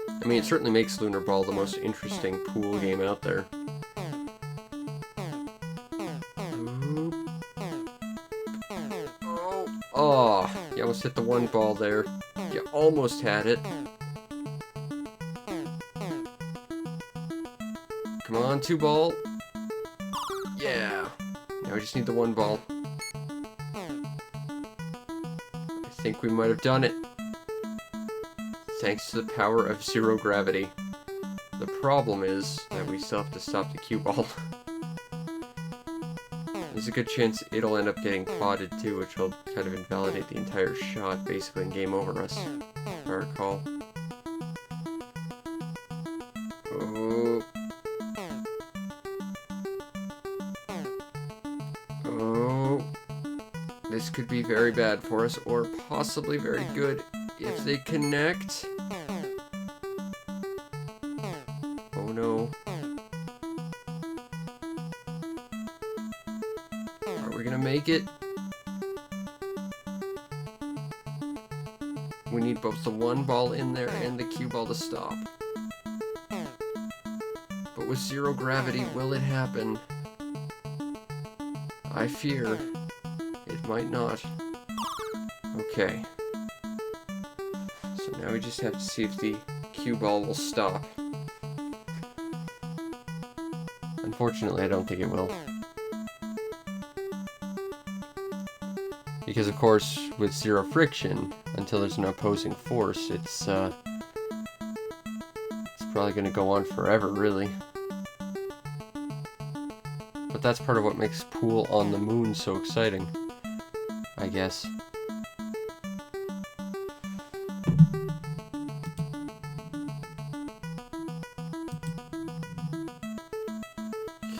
I mean, it certainly makes Lunar Ball the most interesting pool game out there. Oh, you almost hit the 1 ball there. You almost had it. Come on, 2 ball. Yeah. Now we just need the 1 ball. I think we might have done it. Thanks to the power of 0 gravity. The problem is that we still have to stop the cue ball. There's a good chance it'll end up getting potted too, which will kind of invalidate the entire shot, basically, and game over us, if I recall. Oh. Oh. This could be very bad for us, or possibly very good if they connect. Oh no. Are we gonna make it? We need both the 1 ball in there and the cue ball to stop. But with 0 gravity, will it happen? I fear it might not. Okay. So now we just have to see if the cue ball will stop. Unfortunately, I don't think it will. Because, of course, with 0 friction, until there's an opposing force, it's probably going to go on forever, really. But that's part of what makes Pool on the Moon so exciting, I guess.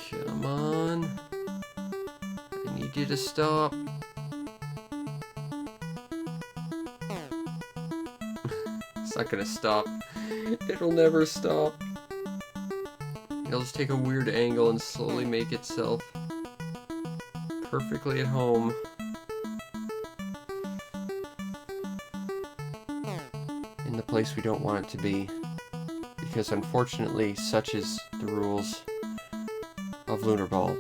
Come on. I need you to stop. It's not gonna stop. It'll never stop. It'll just take a weird angle and slowly make itself perfectly at home. In the place we don't want it to be. Because unfortunately, such is the rules of Lunar Ball.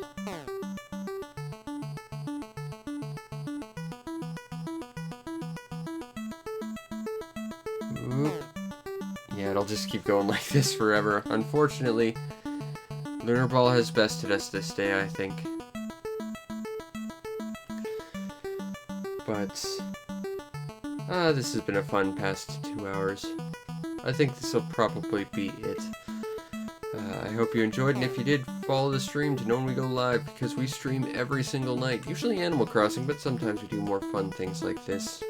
Oop. Yeah, it'll just keep going like this forever. Unfortunately, Lunar Ball has bested us this day, I think. But this has been a fun past 2 hours. I think this will probably be it. I hope you enjoyed, and if you did, follow the stream to know when we go live, because we stream every single night. Usually Animal Crossing, but sometimes we do more fun things like this.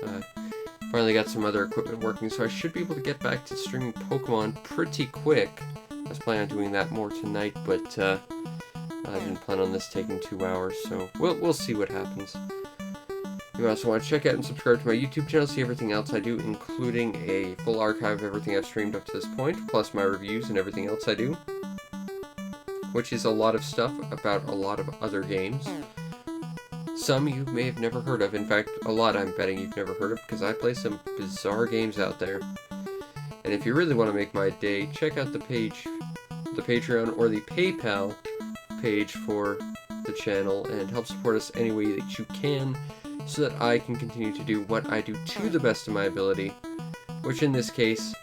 Finally got some other equipment working, so I should be able to get back to streaming Pokemon pretty quick. I was planning on doing that more tonight, but I didn't plan on this taking 2 hours, so we'll see what happens. You also want to check out and subscribe to my YouTube channel, see everything else I do, including a full archive of everything I've streamed up to this point, plus my reviews and everything else I do, which is a lot of stuff about a lot of other games. Some you may have never heard of. In fact, a lot I'm betting you've never heard of, because I play some bizarre games out there. And if you really want to make my day, check out the page, the Patreon or the PayPal page for the channel and help support us any way that you can, so that I can continue to do what I do to the best of my ability, which in this case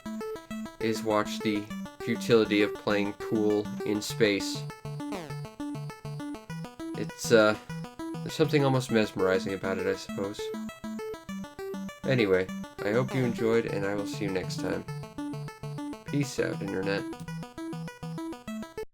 is watch the futility of playing pool in space. It's, there's something almost mesmerizing about it, I suppose. Anyway, I hope you enjoyed, and I will see you next time. Peace out, Internet.